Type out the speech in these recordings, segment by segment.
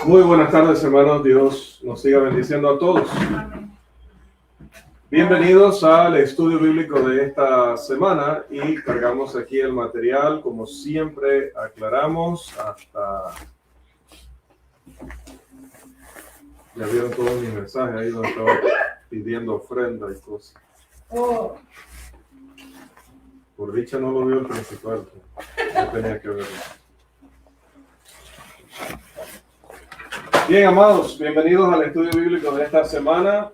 Muy buenas tardes, hermanos. Dios nos siga bendiciendo a todos. Bienvenidos al estudio bíblico de esta semana y cargamos aquí el material, como siempre aclaramos, hasta... Ya vieron todos mis mensajes ahí donde estaba pidiendo ofrenda y cosas. Por dicha no lo vio el principal, no tenía que verlo. Bien, amados, bienvenidos al estudio bíblico de esta semana.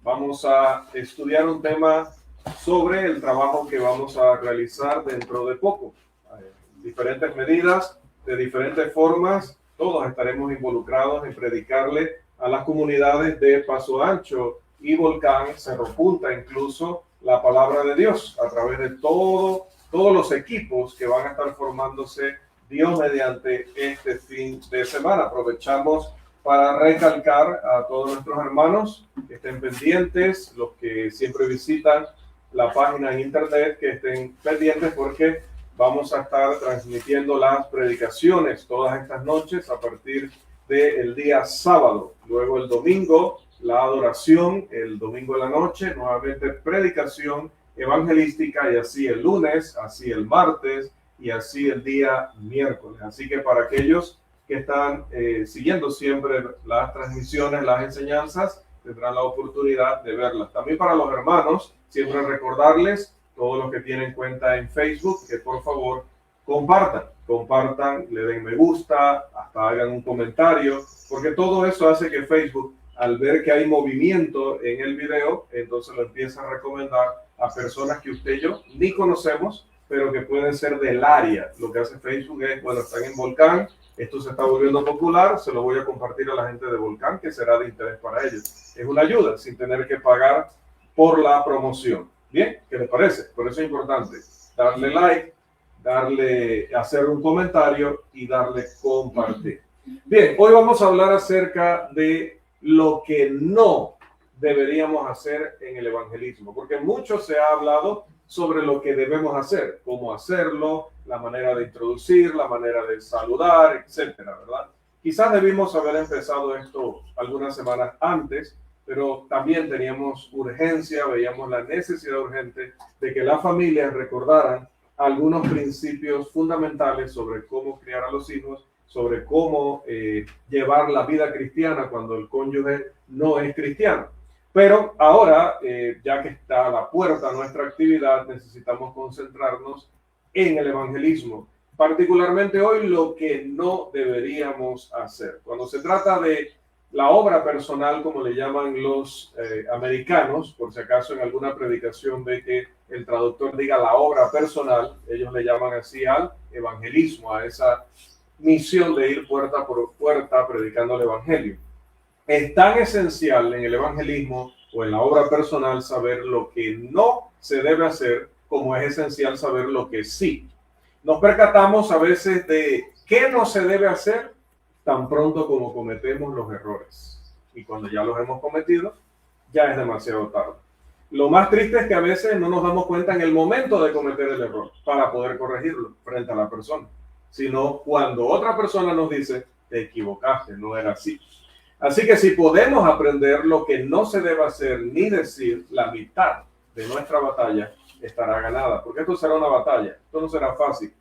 Vamos a estudiar un tema sobre el trabajo que vamos a realizar dentro de poco. Diferentes medidas, de diferentes formas, todos estaremos involucrados en predicarle a las comunidades de Paso Ancho y Volcán, Cerro Punta, incluso la palabra de Dios a través de todos los equipos que van a estar formándose Dios mediante este fin de semana. Aprovechamos para recalcar a todos nuestros hermanos que estén pendientes, los que siempre visitan la página en internet, que estén pendientes porque vamos a estar transmitiendo las predicaciones todas estas noches a partir del día sábado. Luego el domingo, la adoración, el domingo en la noche, nuevamente predicación evangelística, y así el lunes, así el martes y así el día miércoles. Así que para aquellos que están siguiendo siempre las transmisiones, las enseñanzas, tendrán la oportunidad de verlas. También para los hermanos, siempre recordarles, todos los que tienen cuenta en Facebook, que por favor compartan, le den me gusta, hasta hagan un comentario, porque todo eso hace que Facebook, al ver que hay movimiento en el video, entonces lo empieza a recomendar a personas que usted y yo ni conocemos, pero que pueden ser del área. Lo que hace Facebook es, bueno, están en Volcán, esto se está volviendo popular, se lo voy a compartir a la gente de Volcán, que será de interés para ellos. Es una ayuda, sin tener que pagar por la promoción. Bien, ¿qué les parece? Por eso es importante darle like, hacer un comentario y darle compartir. Bien, hoy vamos a hablar acerca de lo que no deberíamos hacer en el evangelismo, porque mucho se ha hablado sobre lo que debemos hacer, cómo hacerlo, la manera de introducir, la manera de saludar, etcétera, ¿verdad? Quizás debimos haber empezado esto algunas semanas antes, pero también teníamos urgencia, veíamos la necesidad urgente de que las familias recordaran algunos principios fundamentales sobre cómo criar a los hijos, sobre cómo llevar la vida cristiana cuando el cónyuge no es cristiano. Pero ahora, ya que está a la puerta nuestra actividad, necesitamos concentrarnos en el evangelismo. Particularmente hoy, lo que no deberíamos hacer. Cuando se trata de la obra personal, como le llaman los americanos, por si acaso en alguna predicación ve que el traductor diga la obra personal, ellos le llaman así al evangelismo, a esa misión de ir puerta por puerta predicando el evangelio. Es tan esencial en el evangelismo o en la obra personal saber lo que no se debe hacer como es esencial saber lo que sí. Nos percatamos a veces de qué no se debe hacer tan pronto como cometemos los errores. Y cuando ya los hemos cometido, ya es demasiado tarde. Lo más triste es que a veces no nos damos cuenta en el momento de cometer el error para poder corregirlo frente a la persona, sino cuando otra persona nos dice, te equivocaste, no era así. Así que si podemos aprender lo que no se debe hacer ni decir, la mitad de nuestra batalla estará ganada, porque esto será una batalla, esto no será fácil.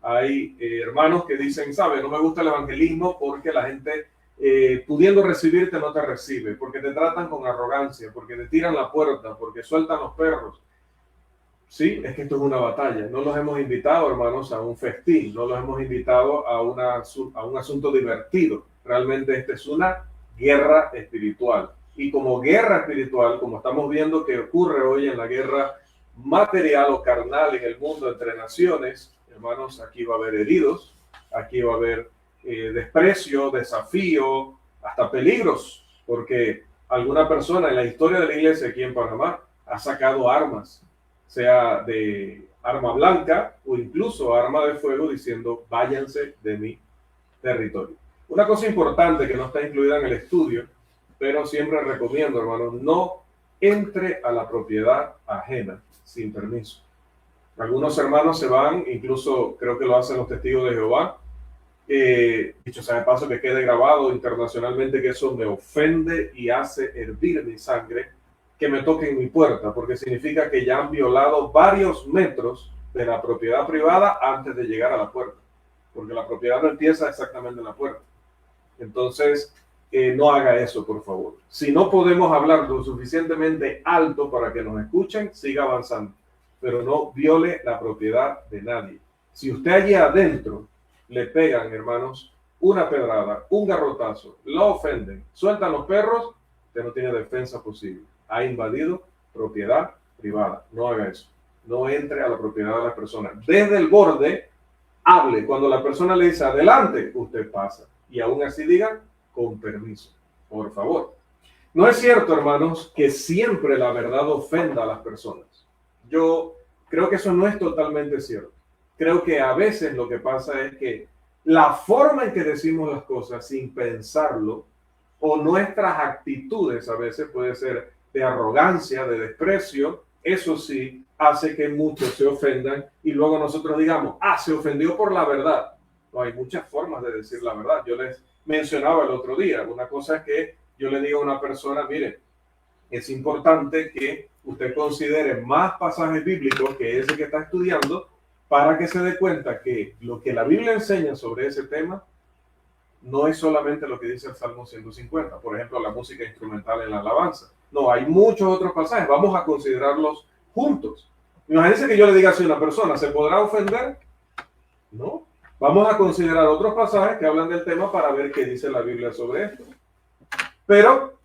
Hay hermanos que dicen, ¿sabe? No me gusta el evangelismo porque la gente pudiendo recibirte no te recibe, porque te tratan con arrogancia, porque te tiran la puerta, porque sueltan los perros. Sí, es que esto es una batalla. No los hemos invitado, hermanos, a un festín, no los hemos invitado a un asunto divertido. Realmente esta es una guerra espiritual. Y como guerra espiritual, como estamos viendo que ocurre hoy en la guerra material o carnal en el mundo entre naciones, hermanos, aquí va a haber heridos, aquí va a haber desprecio, desafío, hasta peligros, porque alguna persona en la historia de la iglesia aquí en Panamá ha sacado armas, sea de arma blanca o incluso arma de fuego, diciendo váyanse de mi territorio. Una cosa importante que no está incluida en el estudio, pero siempre recomiendo, hermanos, no entre a la propiedad ajena sin permiso. Algunos hermanos se van, incluso creo que lo hacen los testigos de Jehová, Dicho sea de paso, que quede grabado internacionalmente que eso me ofende y hace hervir mi sangre que me toquen mi puerta, porque significa que ya han violado varios metros de la propiedad privada antes de llegar a la puerta, porque la propiedad no empieza exactamente en la puerta. Entonces, no haga eso, por favor. Si no podemos hablar lo suficientemente alto para que nos escuchen, siga avanzando, pero no viole la propiedad de nadie. Si usted allí adentro le pegan, hermanos, una pedrada, un garrotazo, lo ofenden, sueltan los perros, usted no tiene defensa posible. Ha invadido propiedad privada. No haga eso. No entre a la propiedad de la persona. Desde el borde, hable. Cuando la persona le dice adelante, usted pasa. Y aún así diga con permiso. Por favor. No es cierto, hermanos, que siempre la verdad ofenda a las personas. Yo creo que eso no es totalmente cierto. Creo que a veces lo que pasa es que la forma en que decimos las cosas sin pensarlo, o nuestras actitudes a veces puede ser de arrogancia, de desprecio, eso sí hace que muchos se ofendan y luego nosotros digamos, se ofendió por la verdad. No, hay muchas formas de decir la verdad. Yo les mencionaba el otro día, una cosa es que yo le digo a una persona, mire, es importante que usted considere más pasajes bíblicos que ese que está estudiando para que se dé cuenta que lo que la Biblia enseña sobre ese tema no es solamente lo que dice el Salmo 150, por ejemplo, la música instrumental en la alabanza. No, hay muchos otros pasajes, vamos a considerarlos juntos. Imagínense que yo le diga así a una persona, ¿se podrá ofender? No. Vamos a considerar otros pasajes que hablan del tema para ver qué dice la Biblia sobre esto. Pero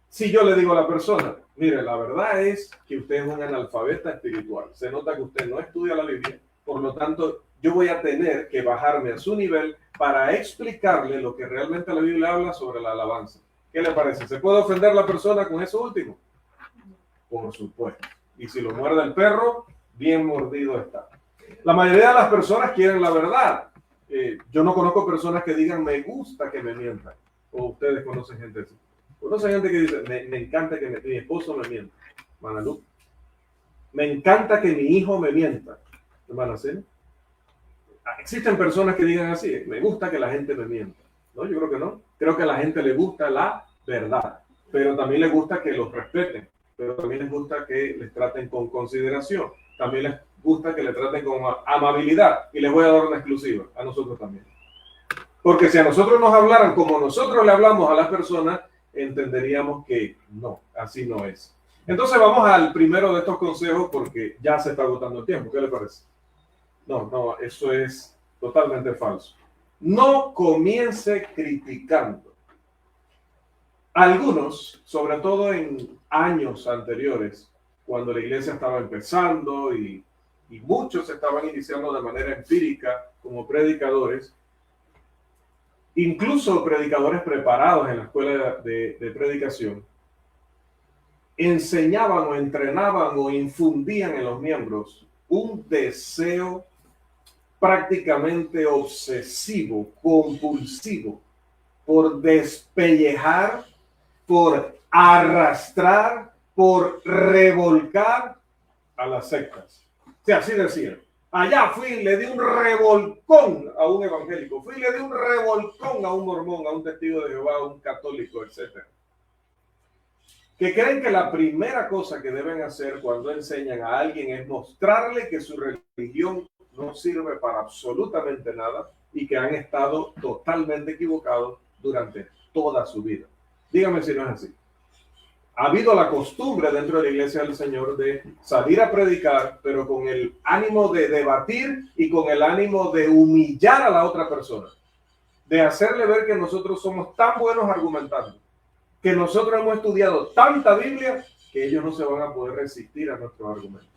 si yo le digo a la persona, mire, la verdad es que usted es un analfabeta espiritual, se nota que usted no estudia la Biblia, por lo tanto, yo voy a tener que bajarme a su nivel para explicarle lo que realmente la Biblia habla sobre la alabanza. ¿Qué le parece? ¿Se puede ofender la persona con eso último? Por supuesto. Y si lo muerde el perro, bien mordido está. La mayoría de las personas quieren la verdad. Yo no conozco personas que digan, me gusta que me mientan. O ustedes conocen gente así. Conocen gente que dice, me encanta que mi esposo me mienta. Manalú. Me encanta que mi hijo me mienta. Hermana Cena. Existen personas que digan así, me gusta que la gente me mienta. No, yo creo que no. Creo que a la gente le gusta la verdad, pero también le gusta que los respeten, pero también les gusta que les traten con consideración, también les gusta que le traten con amabilidad. Y les voy a dar una exclusiva, a nosotros también. Porque si a nosotros nos hablaran como nosotros le hablamos a las personas, entenderíamos que no, así no es. Entonces vamos al primero de estos consejos porque ya se está agotando el tiempo. ¿Qué le parece? No, eso es totalmente falso. No comience criticando. Algunos, sobre todo en años anteriores, cuando la iglesia estaba empezando y muchos estaban iniciando de manera empírica como predicadores, incluso predicadores preparados en la escuela de predicación, enseñaban o entrenaban o infundían en los miembros un deseo prácticamente obsesivo, compulsivo, por despellejar, por arrastrar, por revolcar a las sectas. O sea, así decían. Allá fui, le di un revolcón a un evangélico, fui, le di un revolcón a un mormón, a un testigo de Jehová, a un católico, etc. Que creen que la primera cosa que deben hacer cuando enseñan a alguien es mostrarle que su religión no sirve para absolutamente nada y que han estado totalmente equivocados durante toda su vida. Dígame si no es así. Ha habido la costumbre dentro de la Iglesia del Señor de salir a predicar, pero con el ánimo de debatir y con el ánimo de humillar a la otra persona, de hacerle ver que nosotros somos tan buenos argumentando, que nosotros hemos estudiado tanta Biblia que ellos no se van a poder resistir a nuestros argumentos.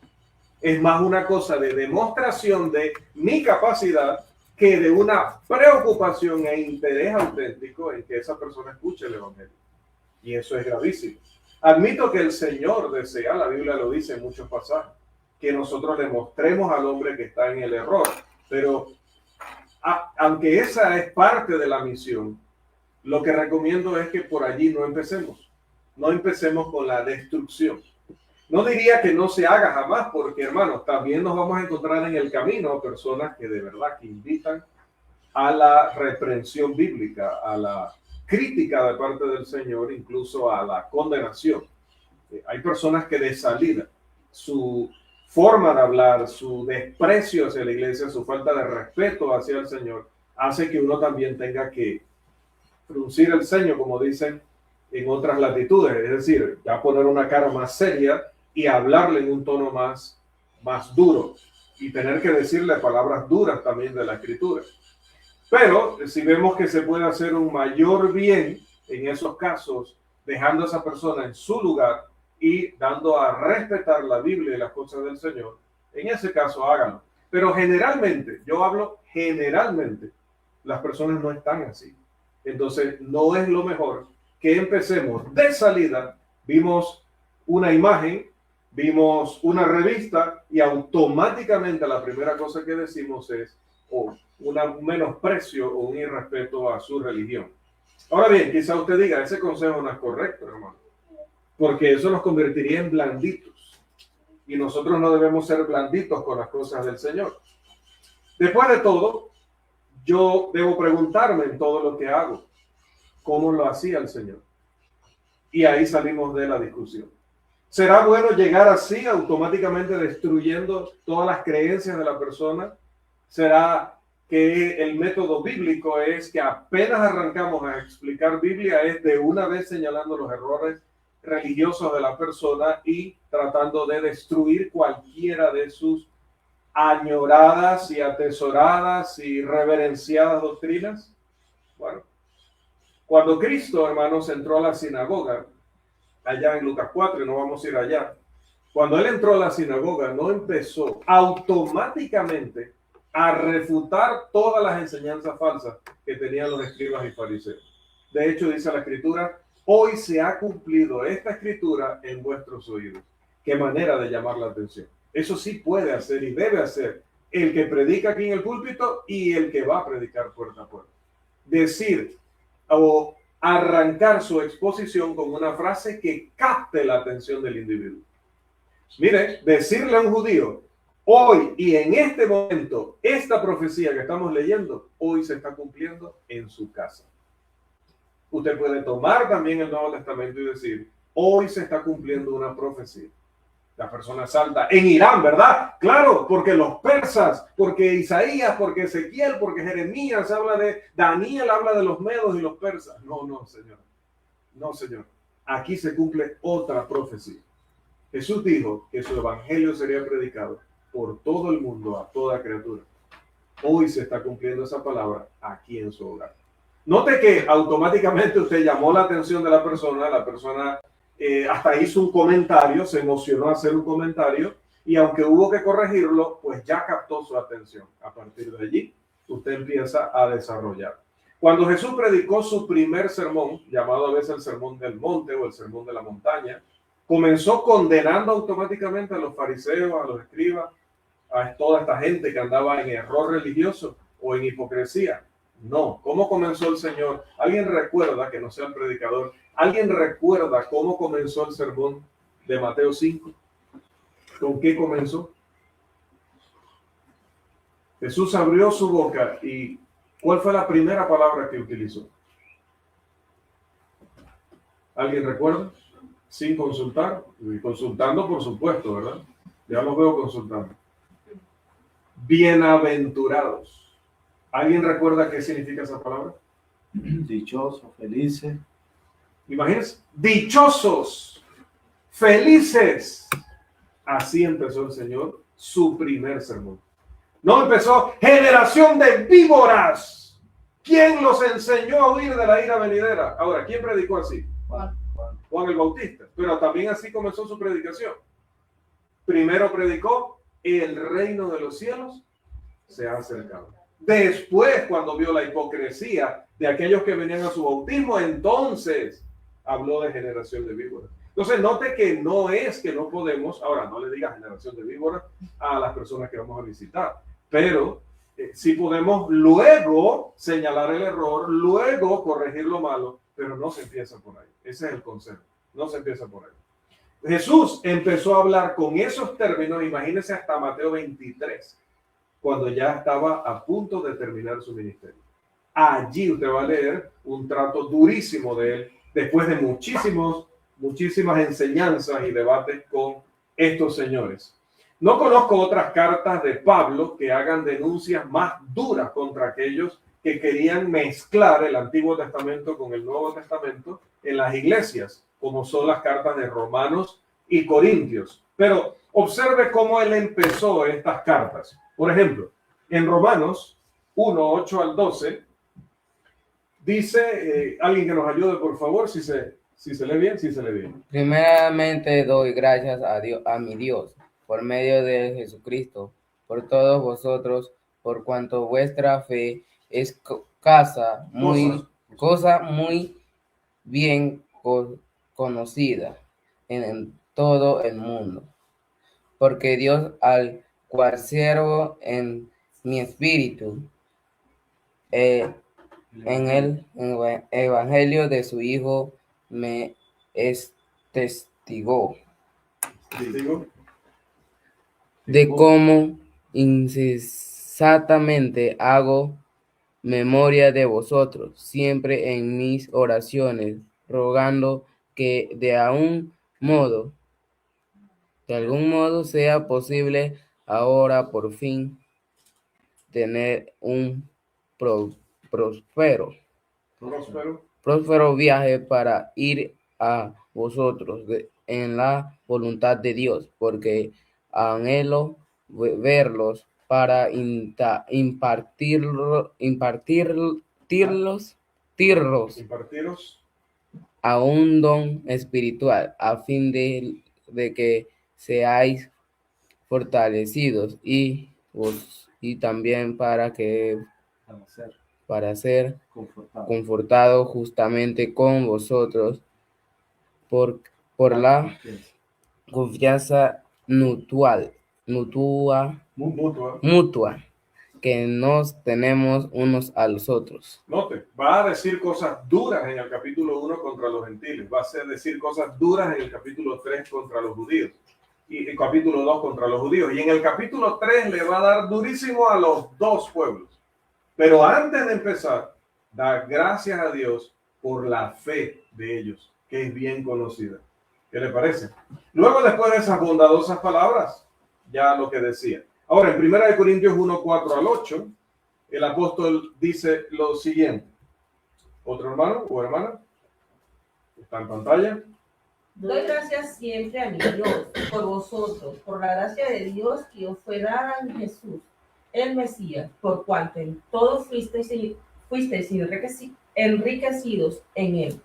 Es más una cosa de demostración de mi capacidad que de una preocupación e interés auténtico en que esa persona escuche el evangelio. Y eso es gravísimo. Admito que el Señor desea, la Biblia lo dice en muchos pasajes, que nosotros le mostremos al hombre que está en el error. Pero aunque esa es parte de la misión, lo que recomiendo es que por allí no empecemos. No empecemos con la destrucción. No diría que no se haga jamás, porque hermanos, también nos vamos a encontrar en el camino personas que de verdad que invitan a la reprensión bíblica, a la crítica de parte del Señor, incluso a la condenación. Hay personas que de salida, su forma de hablar, su desprecio hacia la iglesia, su falta de respeto hacia el Señor, hace que uno también tenga que fruncir el ceño, como dicen en otras latitudes, es decir, ya poner una cara más seria y hablarle en un tono más duro y tener que decirle palabras duras también de la Escritura. Pero si vemos que se puede hacer un mayor bien en esos casos, dejando a esa persona en su lugar y dando a respetar la Biblia y las cosas del Señor, en ese caso háganlo. Pero generalmente, yo hablo generalmente, las personas no están así. Entonces, no es lo mejor que empecemos de salida. Vimos una imagen, vimos una revista y automáticamente la primera cosa que decimos es un menosprecio o un irrespeto a su religión. Ahora bien, quizá usted diga, ese consejo no es correcto, hermano, porque eso nos convertiría en blanditos y nosotros no debemos ser blanditos con las cosas del Señor. Después de todo, yo debo preguntarme en todo lo que hago, ¿cómo lo hacía el Señor? Y ahí salimos de la discusión. ¿Será bueno llegar así, automáticamente destruyendo todas las creencias de la persona? ¿Será que el método bíblico es que apenas arrancamos a explicar Biblia es de una vez señalando los errores religiosos de la persona y tratando de destruir cualquiera de sus añoradas y atesoradas y reverenciadas doctrinas? Bueno, cuando Cristo, hermanos, entró a la sinagoga, allá en Lucas 4, y no vamos a ir allá, cuando él entró a la sinagoga, no empezó automáticamente a refutar todas las enseñanzas falsas que tenían los escribas y fariseos. De hecho, dice la Escritura, hoy se ha cumplido esta Escritura en vuestros oídos. Qué manera de llamar la atención. Eso sí puede hacer y debe hacer el que predica aquí en el púlpito y el que va a predicar puerta a puerta. Decir o arrancar su exposición con una frase que capte la atención del individuo. Mire, decirle a un judío, hoy y en este momento, esta profecía que estamos leyendo, hoy se está cumpliendo en su casa. Usted puede tomar también el Nuevo Testamento y decir, hoy se está cumpliendo una profecía. La persona salta en Irán, ¿verdad? Claro, porque los persas, porque Isaías, porque Ezequiel, porque Jeremías habla de, Daniel habla de los medos y los persas. No, no, señor. No, señor. Aquí se cumple otra profecía. Jesús dijo que su evangelio sería predicado por todo el mundo, a toda criatura. Hoy se está cumpliendo esa palabra aquí en su hogar. Note que automáticamente usted llamó la atención de la persona hasta hizo un comentario, se emocionó a hacer un comentario y aunque hubo que corregirlo, pues ya captó su atención. A partir de allí, usted empieza a desarrollar. Cuando Jesús predicó su primer sermón, llamado a veces el sermón del monte o el sermón de la montaña, comenzó condenando automáticamente a los fariseos, a los escribas, a toda esta gente que andaba en error religioso o en hipocresía. No. ¿Cómo comenzó el Señor? ¿Alguien recuerda, que no sea el predicador, alguien recuerda cómo comenzó el sermón de Mateo 5? ¿Con qué comenzó? Jesús abrió su boca y ¿cuál fue la primera palabra que utilizó? ¿Alguien recuerda? Sin consultar, y consultando por supuesto, ¿verdad? Ya los veo consultando. Bienaventurados. ¿Alguien recuerda qué significa esa palabra? Dichosos, felices. Imagínense, dichosos, felices. Así empezó el Señor su primer sermón. No empezó, generación de víboras. ¿Quién los enseñó a huir de la ira venidera? Ahora, ¿quién predicó así? Juan el Bautista. Pero también así comenzó su predicación. Primero predicó, el reino de los cielos se ha acercado. Después, cuando vio la hipocresía de aquellos que venían a su bautismo, entonces habló de generación de víboras. Entonces, note que no es que no podemos, ahora no le diga generación de víboras a las personas que vamos a visitar, pero sí podemos luego señalar el error, luego corregir lo malo, pero no se empieza por ahí. Ese es el consejo, no se empieza por ahí. Jesús empezó a hablar con esos términos, imagínense hasta Mateo 23. cuando ya estaba a punto de terminar su ministerio. Allí usted va a leer un trato durísimo de él, después de muchísimas enseñanzas y debates con estos señores. No conozco otras cartas de Pablo que hagan denuncias más duras contra aquellos que querían mezclar el Antiguo Testamento con el Nuevo Testamento en las iglesias, como son las cartas de Romanos y Corintios. Pero observe cómo él empezó estas cartas. Por ejemplo, en Romanos 1, 8 al 12, dice, alguien que nos ayude, por favor, si se lee bien, si se lee bien. Primeramente doy gracias a Dios, a mi Dios, por medio de Jesucristo, por todos vosotros, por cuanto vuestra fe es cosa muy bien conocida en todo el mundo. Porque Dios, al cual siervo en mi espíritu, en el evangelio de su Hijo, me es testigo de cómo incesantemente hago memoria de vosotros, siempre en mis oraciones, rogando que de algún modo sea posible ahora por fin tener un próspero viaje para ir a vosotros en la voluntad de Dios, porque anhelo verlos para impartirlos a un don espiritual, a fin de que seáis fortalecidos y también para ser confortado justamente con vosotros por la confianza mutua que nos tenemos unos a los otros. Note, va a decir cosas duras en el capítulo 1 contra los gentiles, va a decir cosas duras en el capítulo 3 contra los judíos, y el capítulo 2 contra los judíos, y en el capítulo 3 le va a dar durísimo a los dos pueblos. Pero antes de empezar, da gracias a Dios por la fe de ellos, que es bien conocida. ¿Qué le parece? Luego, después de esas bondadosas palabras, ya lo que decía. Ahora, en 1 Corintios 1, 4 al 8, el apóstol dice lo siguiente. ¿Otro hermano o hermana? ¿Está en pantalla? Doy gracias siempre a mi Dios por vosotros, por la gracia de Dios que os fue dada en Jesús, el Mesías, por cuanto en todo fuisteis enriquecidos en él,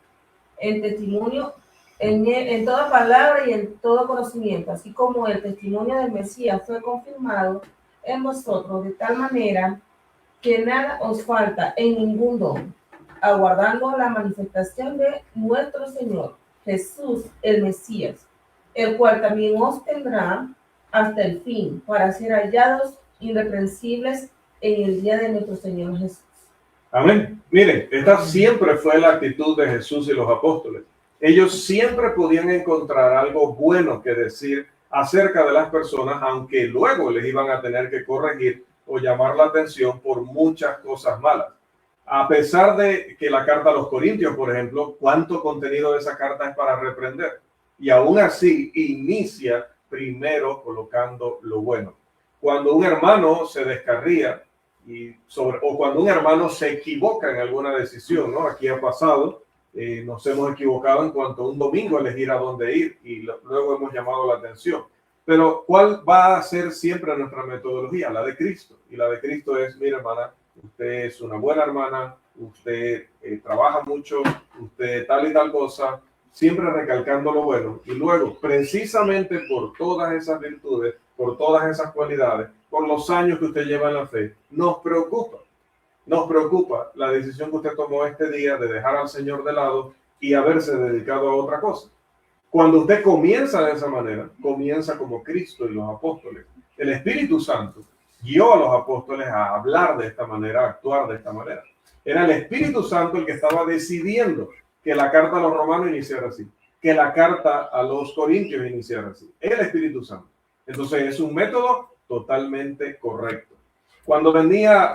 en testimonio, en toda palabra y en todo conocimiento, así como el testimonio del Mesías fue confirmado en vosotros, de tal manera que nada os falta en ningún don, aguardando la manifestación de nuestro Señor Jesús, el Mesías, el cual también os tendrá hasta el fin, para ser hallados irreprensibles en el día de nuestro Señor Jesús. Amén. Miren, esta siempre fue la actitud de Jesús y los apóstoles. Ellos siempre podían encontrar algo bueno que decir acerca de las personas, aunque luego les iban a tener que corregir o llamar la atención por muchas cosas malas. A pesar de que la carta a los Corintios, por ejemplo, cuánto contenido de esa carta es para reprender. Y aún así inicia primero colocando lo bueno. Cuando un hermano se descarría o cuando un hermano se equivoca en alguna decisión, ¿no? Aquí ha pasado, nos hemos equivocado en cuanto a un domingo elegir a dónde ir y luego hemos llamado la atención. Pero ¿cuál va a ser siempre nuestra metodología? La de Cristo. Y la de Cristo es, mira hermana, usted es una buena hermana, usted trabaja mucho, usted tal y tal cosa, siempre recalcando lo bueno. Y luego, precisamente por todas esas virtudes, por todas esas cualidades, por los años que usted lleva en la fe, nos preocupa la decisión que usted tomó este día de dejar al Señor de lado y haberse dedicado a otra cosa. Cuando usted comienza de esa manera, comienza como Cristo y los apóstoles. El Espíritu Santo guió a los apóstoles a hablar de esta manera, a actuar de esta manera. Era el Espíritu Santo el que estaba decidiendo que la carta a los romanos iniciara así, que la carta a los corintios iniciara así. El Espíritu Santo. Entonces es un método totalmente correcto. Cuando vendía,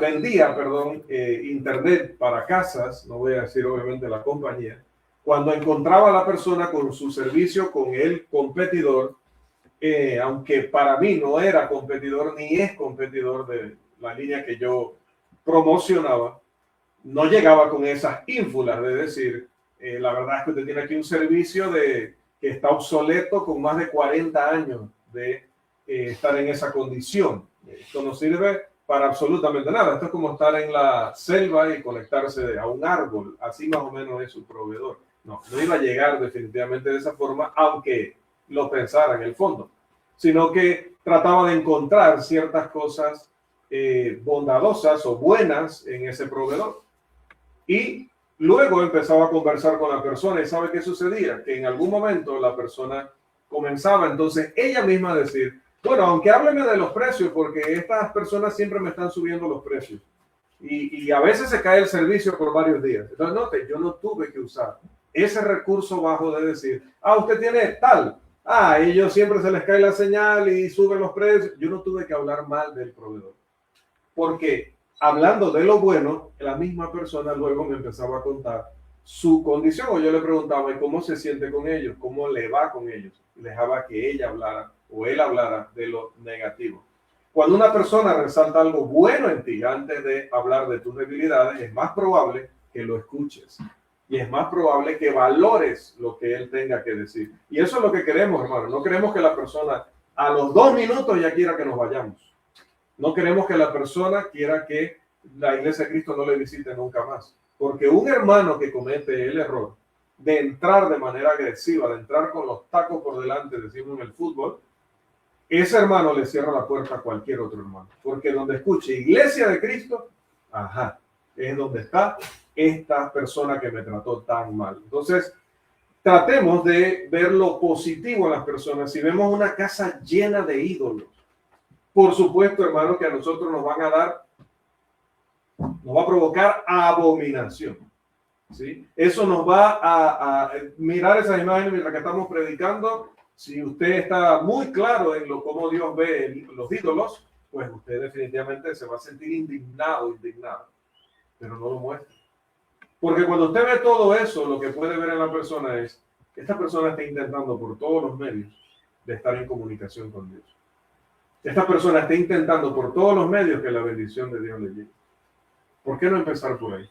internet para casas, no voy a decir obviamente la compañía, cuando encontraba a la persona con su servicio con el competidor, aunque para mí no era competidor ni es competidor de la línea que yo promocionaba, no llegaba con esas ínfulas de decir, la verdad es que usted tiene aquí un servicio que está obsoleto con más de 40 años de estar en esa condición. Esto no sirve para absolutamente nada. Esto es como estar en la selva y conectarse a un árbol. Así más o menos es su proveedor. No iba a llegar definitivamente de esa forma, aunque lo pensara en el fondo, sino que trataba de encontrar ciertas cosas bondadosas o buenas en ese proveedor. Y luego empezaba a conversar con la persona y ¿sabe qué sucedía? Que en algún momento la persona comenzaba entonces ella misma a decir, bueno, aunque hábleme de los precios, porque estas personas siempre me están subiendo los precios. Y a veces se cae el servicio por varios días. Entonces, note, yo no tuve que usar ese recurso bajo de decir, usted tiene tal. Ellos siempre se les cae la señal y suben los precios. Yo no tuve que hablar mal del proveedor. Porque hablando de lo bueno, la misma persona luego me empezaba a contar su condición. O yo le preguntaba, ¿y cómo se siente con ellos? ¿Cómo le va con ellos? Y dejaba que ella hablara o él hablara de lo negativo. Cuando una persona resalta algo bueno en ti antes de hablar de tus debilidades, es más probable que lo escuches. Y es más probable que valores lo que él tenga que decir. Y eso es lo que queremos, hermano. No queremos que la persona a los 2 minutos ya quiera que nos vayamos. No queremos que la persona quiera que la iglesia de Cristo no le visite nunca más. Porque un hermano que comete el error de entrar de manera agresiva, de entrar con los tacos por delante, decimos en el fútbol, ese hermano le cierra la puerta a cualquier otro hermano. Porque donde escuche iglesia de Cristo, es donde está esta persona que me trató tan mal. Entonces, tratemos de ver lo positivo en las personas. Si vemos una casa llena de ídolos, por supuesto, hermano, que a nosotros nos va a provocar abominación. ¿Sí? Eso nos va a mirar esas imágenes mientras que estamos predicando. Si usted está muy claro en cómo Dios ve los ídolos, pues usted definitivamente se va a sentir indignado, pero no lo muestra. Porque cuando usted ve todo eso, lo que puede ver en la persona es que esta persona está intentando por todos los medios de estar en comunicación con Dios. Esta persona está intentando por todos los medios que la bendición de Dios le llegue. ¿Por qué no empezar por ahí?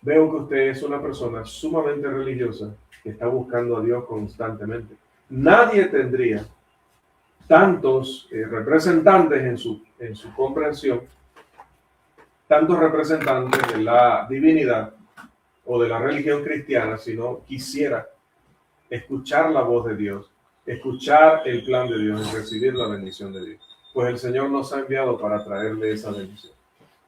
Veo que usted es una persona sumamente religiosa que está buscando a Dios constantemente. Nadie tendría tantos representantes en su comprensión, tantos representantes de la divinidad o de la religión cristiana, si no quisiera escuchar la voz de Dios, escuchar el plan de Dios y recibir la bendición de Dios. Pues el Señor nos ha enviado para traerle esa bendición.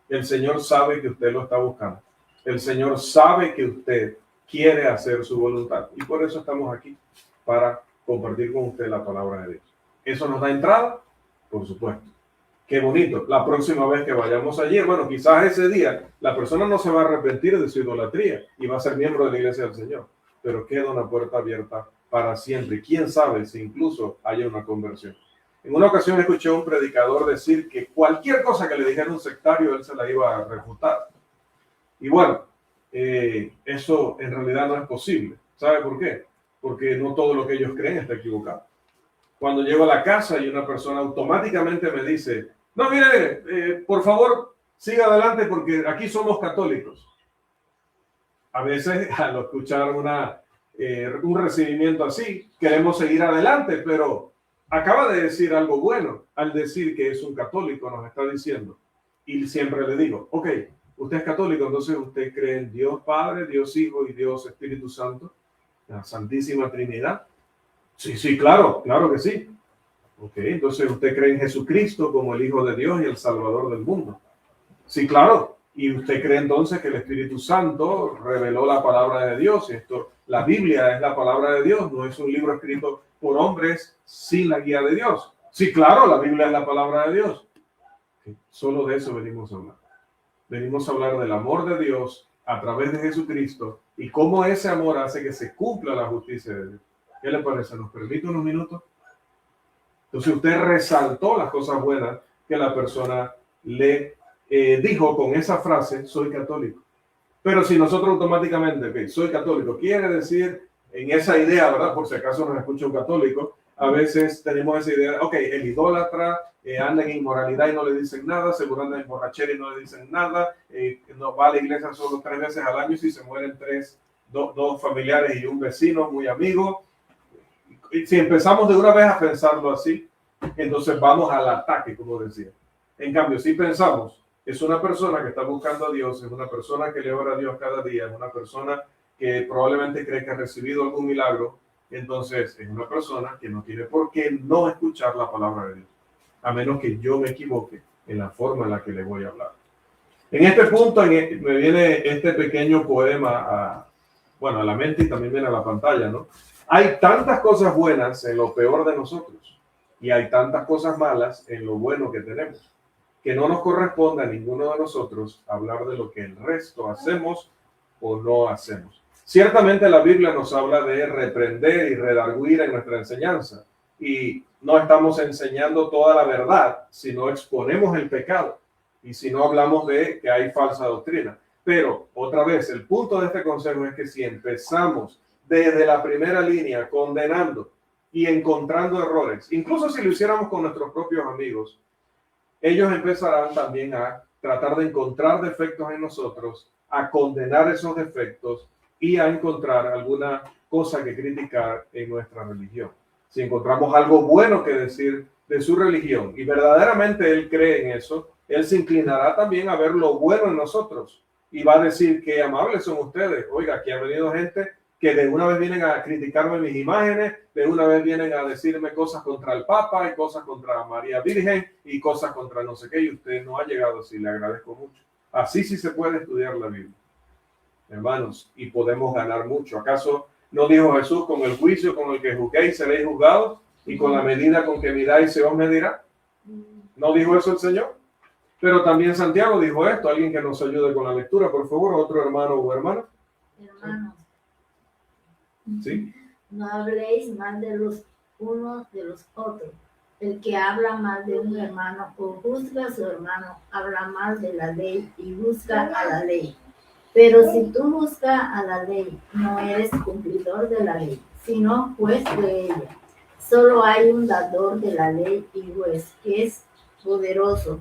El Señor sabe que usted lo está buscando. El Señor sabe que usted quiere hacer su voluntad. Y por eso estamos aquí, para compartir con usted la palabra de Dios. ¿Eso nos da entrada? Por supuesto. Qué bonito. La próxima vez que vayamos allí, bueno, quizás ese día la persona no se va a arrepentir de su idolatría y va a ser miembro de la iglesia del Señor. Pero queda una puerta abierta para siempre. ¿Quién sabe si incluso haya una conversión? En una ocasión escuché a un predicador decir que cualquier cosa que le dijera un sectario, él se la iba a refutar. Y bueno, eso en realidad no es posible. ¿Sabe por qué? Porque no todo lo que ellos creen está equivocado. Cuando llego a la casa y una persona automáticamente me dice, no, mire, por favor, siga adelante porque aquí somos católicos. A veces, al escuchar un recibimiento así, queremos seguir adelante, pero acaba de decir algo bueno al decir que es un católico, nos está diciendo. Y siempre le digo, ok, usted es católico, entonces usted cree en Dios Padre, Dios Hijo y Dios Espíritu Santo, la Santísima Trinidad. Sí, claro que sí. Ok, entonces usted cree en Jesucristo como el Hijo de Dios y el Salvador del mundo. Sí, claro. Y usted cree entonces que el Espíritu Santo reveló la palabra de Dios. La Biblia es la palabra de Dios, no es un libro escrito por hombres sin la guía de Dios. Sí, claro, la Biblia es la palabra de Dios. Okay, solo de eso venimos a hablar. Venimos a hablar del amor de Dios a través de Jesucristo y cómo ese amor hace que se cumpla la justicia de Dios. ¿Qué le parece? ¿Nos permite unos minutos? Entonces usted resaltó las cosas buenas que la persona le dijo con esa frase, soy católico. Pero si nosotros automáticamente, okay, soy católico, quiere decir, en esa idea, ¿verdad? Por si acaso nos escucha un católico, a veces tenemos esa idea, ok, el idólatra anda en inmoralidad y no le dicen nada, seguro anda en borrachera y no le dicen nada, no va a la iglesia solo 3 veces al año y si se mueren dos familiares y un vecino muy amigo. Y si empezamos de una vez a pensarlo así, entonces vamos al ataque, como decía. En cambio, si pensamos, es una persona que está buscando a Dios, es una persona que le ora a Dios cada día, es una persona que probablemente cree que ha recibido algún milagro, entonces es una persona que no tiene por qué no escuchar la palabra de Dios, a menos que yo me equivoque en la forma en la que le voy a hablar. En este punto me viene este pequeño poema a la mente y también viene a la pantalla, ¿no? Hay tantas cosas buenas en lo peor de nosotros y hay tantas cosas malas en lo bueno que tenemos, que no nos corresponde a ninguno de nosotros hablar de lo que el resto hacemos o no hacemos. Ciertamente la Biblia nos habla de reprender y redarguir en nuestra enseñanza y no estamos enseñando toda la verdad, sino exponemos el pecado y si no hablamos de que hay falsa doctrina. Pero otra vez, el punto de este consejo es que si empezamos desde la primera línea condenando y encontrando errores, incluso si lo hiciéramos con nuestros propios amigos, ellos empezarán también a tratar de encontrar defectos en nosotros, a condenar esos defectos y a encontrar alguna cosa que criticar en nuestra religión. Si encontramos algo bueno que decir de su religión y verdaderamente él cree en eso, él se inclinará también a ver lo bueno en nosotros y va a decir qué amables son ustedes. Oiga, aquí ha venido gente que de una vez vienen a criticarme mis imágenes, de una vez vienen a decirme cosas contra el Papa y cosas contra María Virgen y cosas contra no sé qué, y usted no ha llegado así, le agradezco mucho. Así sí se puede estudiar la Biblia, hermanos, y podemos ganar mucho. ¿Acaso no dijo Jesús, con el juicio con el que juzguéis seréis juzgados y con la medida con que midáis se os medirá? ¿No dijo eso el Señor? Pero también Santiago dijo esto. Alguien que nos ayude con la lectura, por favor, otro hermano o hermana. Hermanos, ¿Sí? no habléis mal de los unos de los otros. El que habla mal de un hermano o juzga a su hermano, habla mal de la ley y juzga a la ley. Pero si tú juzgas a la ley, no eres cumplidor de la ley, sino juez de ella. Solo hay un dador de la ley y juez, que es poderoso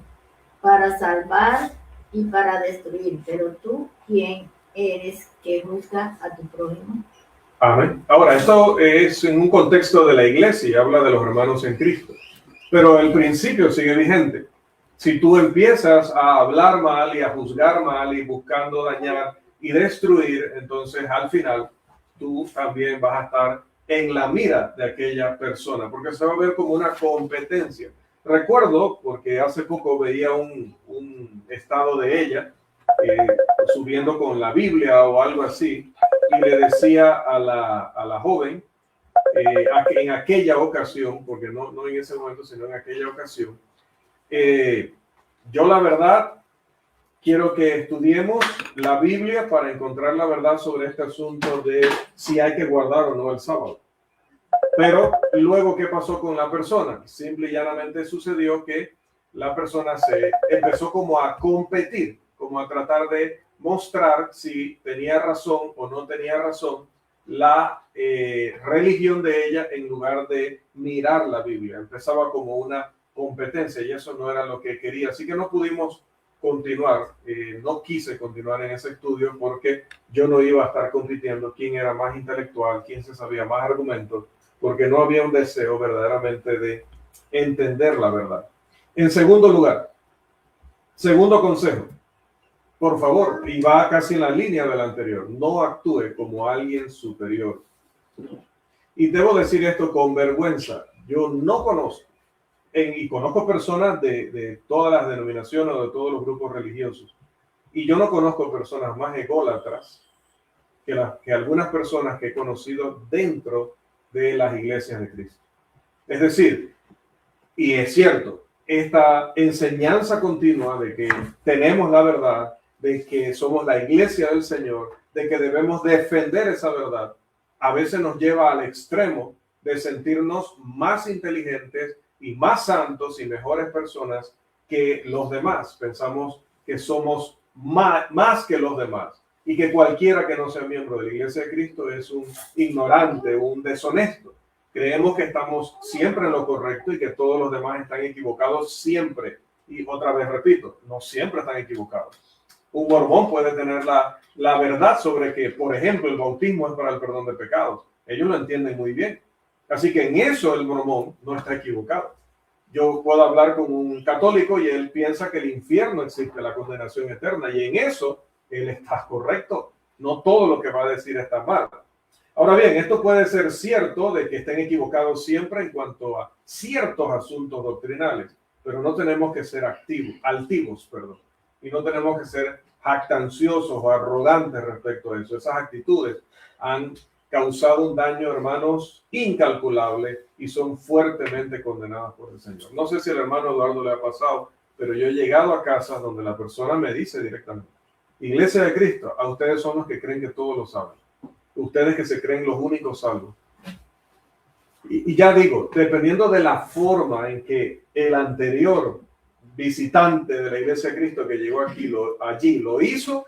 para salvar y para destruir. Pero tú, ¿quién eres que juzga a tu prójimo? Amén. Ahora, esto es en un contexto de la iglesia, habla de los hermanos en Cristo, pero el principio sigue vigente. Si tú empiezas a hablar mal y a juzgar mal y buscando dañar y destruir, entonces al final tú también vas a estar en la mira de aquella persona, porque se va a ver como una competencia. Recuerdo, porque hace poco veía un estado de ella subiendo con la Biblia o algo así, y le decía a la joven, en aquella ocasión, porque no en ese momento, sino en aquella ocasión, yo la verdad quiero que estudiemos la Biblia para encontrar la verdad sobre este asunto de si hay que guardar o no el sábado. Pero luego, ¿qué pasó con la persona? Simple y llanamente sucedió que la persona se empezó como a competir, como a tratar de mostrar si tenía razón o no tenía razón la religión de ella en lugar de mirar la Biblia. Empezaba como una competencia y eso no era lo que quería. Así que no pudimos continuar, no quise continuar en ese estudio porque yo no iba a estar compitiendo quién era más intelectual, quién se sabía más argumentos, porque no había un deseo verdaderamente de entender la verdad. En segundo lugar, segundo consejo, por favor, y va casi en la línea del anterior, no actúe como alguien superior. Y debo decir esto con vergüenza, yo no conozco, y conozco personas de todas las denominaciones o de todos los grupos religiosos, y yo no conozco personas más ególatras que algunas personas que he conocido dentro de las iglesias de Cristo. Es decir, y es cierto, esta enseñanza continua de que tenemos la verdad, de que somos la iglesia del Señor, de que debemos defender esa verdad, a veces nos lleva al extremo de sentirnos más inteligentes y más santos y mejores personas que los demás. Pensamos que somos más que los demás y que cualquiera que no sea miembro de la Iglesia de Cristo es un ignorante, un deshonesto. Creemos que estamos siempre en lo correcto y que todos los demás están equivocados siempre. Y otra vez repito, no siempre están equivocados. Un mormón puede tener la verdad sobre que, por ejemplo, el bautismo es para el perdón de pecados. Ellos lo entienden muy bien. Así que en eso el mormón no está equivocado. Yo puedo hablar con un católico y él piensa que el infierno existe, la condenación eterna, y en eso él está correcto. No todo lo que va a decir está mal. Ahora bien, esto puede ser cierto de que estén equivocados siempre en cuanto a ciertos asuntos doctrinales, pero no tenemos que ser altivos, y no tenemos que ser jactanciosos o arrogantes respecto a eso. Esas actitudes han causado un daño, hermanos, incalculable y son fuertemente condenadas por el Señor. No sé si al hermano Eduardo le ha pasado, pero yo he llegado a casas donde la persona me dice directamente: Iglesia de Cristo, a ustedes son los que creen que todos lo saben. Ustedes que se creen los únicos salvos. Y ya digo, dependiendo de la forma en que el anterior visitante de la Iglesia de Cristo que llegó allí lo hizo,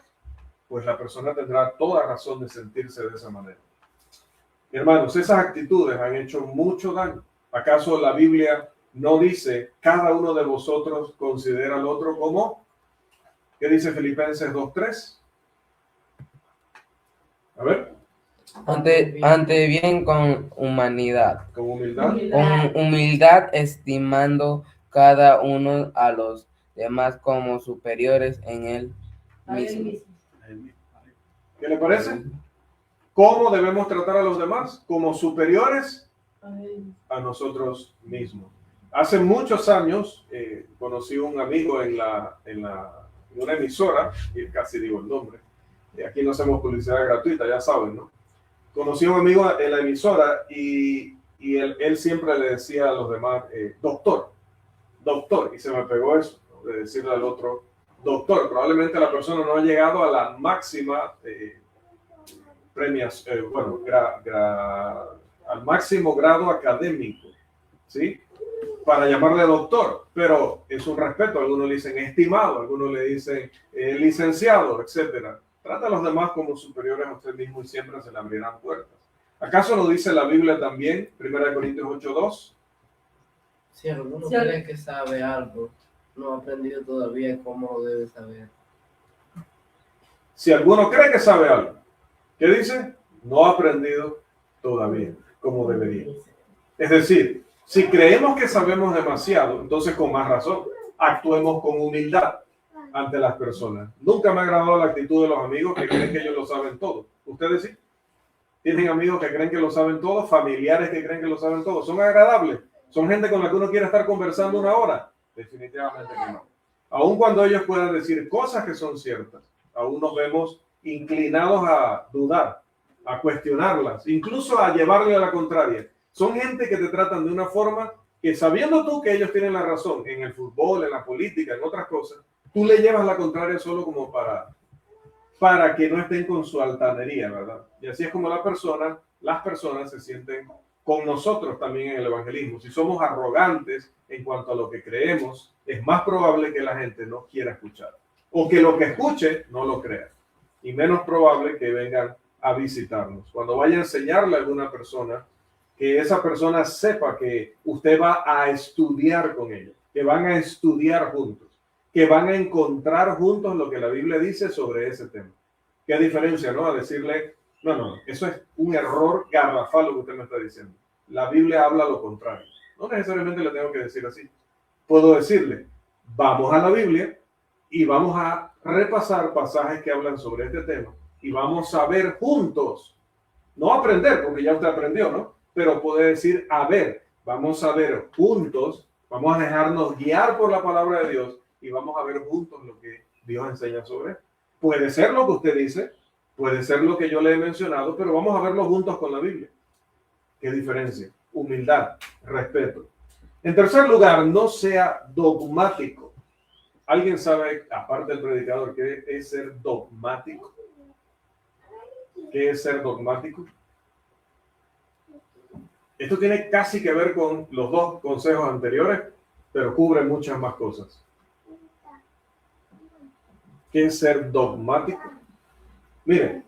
pues la persona tendrá toda razón de sentirse de esa manera. Hermanos, esas actitudes han hecho mucho daño. ¿Acaso la Biblia no dice cada uno de vosotros considera al otro como? ¿Qué dice Filipenses 2:3? A ver. Ante bien con humanidad. Con humildad. Con humildad, estimando cada uno a los demás como superiores en él mismo. ¿Qué le parece? ¿Cómo debemos tratar a los demás? Como superiores a nosotros mismos. Hace muchos años conocí un amigo en una emisora, y casi digo el nombre, aquí no hacemos publicidad gratuita, ya saben, ¿no? Conocí a un amigo en la emisora y él siempre le decía a los demás, doctor, y se me pegó eso, de decirle al otro, doctor. Probablemente la persona no ha llegado a la máxima al máximo grado académico, ¿sí? Para llamarle doctor, pero es un respeto. Algunos le dicen estimado, algunos le dicen licenciado, etcétera. Trata a los demás como superiores a usted mismo y siempre se le abrirán puertas. ¿Acaso lo dice la Biblia también? 1 Corintios 8:2. Si alguno cree que sabe algo, no ha aprendido todavía cómo lo debe saber. Si alguno cree que sabe algo, ¿qué dice? No ha aprendido todavía como debería. Es decir, si creemos que sabemos demasiado, entonces con más razón, actuemos con humildad ante las personas. Nunca me ha agradado la actitud de los amigos que creen que ellos lo saben todo. ¿Ustedes sí? ¿Tienen amigos que creen que lo saben todo? ¿Familiares que creen que lo saben todo? ¿Son agradables? ¿Son gente con la que uno quiere estar conversando una hora? Definitivamente que no. Aun cuando ellos puedan decir cosas que son ciertas, aún nos vemos inclinados a dudar, a cuestionarlas, incluso a llevarle a la contraria. Son gente que te tratan de una forma que, sabiendo tú que ellos tienen la razón en el fútbol, en la política, en otras cosas, tú le llevas la contraria solo como para que no estén con su altanería, ¿verdad? Y así es como las personas se sienten con nosotros también en el evangelismo. Si somos arrogantes en cuanto a lo que creemos, es más probable que la gente no quiera escuchar, o que lo que escuche no lo crea, y menos probable que vengan a visitarnos. Cuando vaya a enseñarle a alguna persona, que esa persona sepa que usted va a estudiar con ella, que van a estudiar juntos, que van a encontrar juntos lo que la Biblia dice sobre ese tema. ¿Qué diferencia, no? A decirle, no, eso es un error garrafal lo que usted me está diciendo. La Biblia habla lo contrario. No necesariamente le tengo que decir así. Puedo decirle, vamos a la Biblia y vamos a repasar pasajes que hablan sobre este tema y vamos a ver juntos, no aprender, porque ya usted aprendió, ¿no? Pero puede decir, vamos a ver juntos, vamos a dejarnos guiar por la palabra de Dios y vamos a ver juntos lo que Dios enseña sobre él. Puede ser lo que usted dice, puede ser lo que yo le he mencionado, pero vamos a verlo juntos con la Biblia. ¿Qué diferencia? Humildad, respeto. En tercer lugar, no sea dogmático. ¿Alguien sabe, aparte del predicador, qué es ser dogmático? ¿Qué es ser dogmático? Esto tiene casi que ver con los dos consejos anteriores, pero cubre muchas más cosas. ¿Qué es ser dogmático? Miren,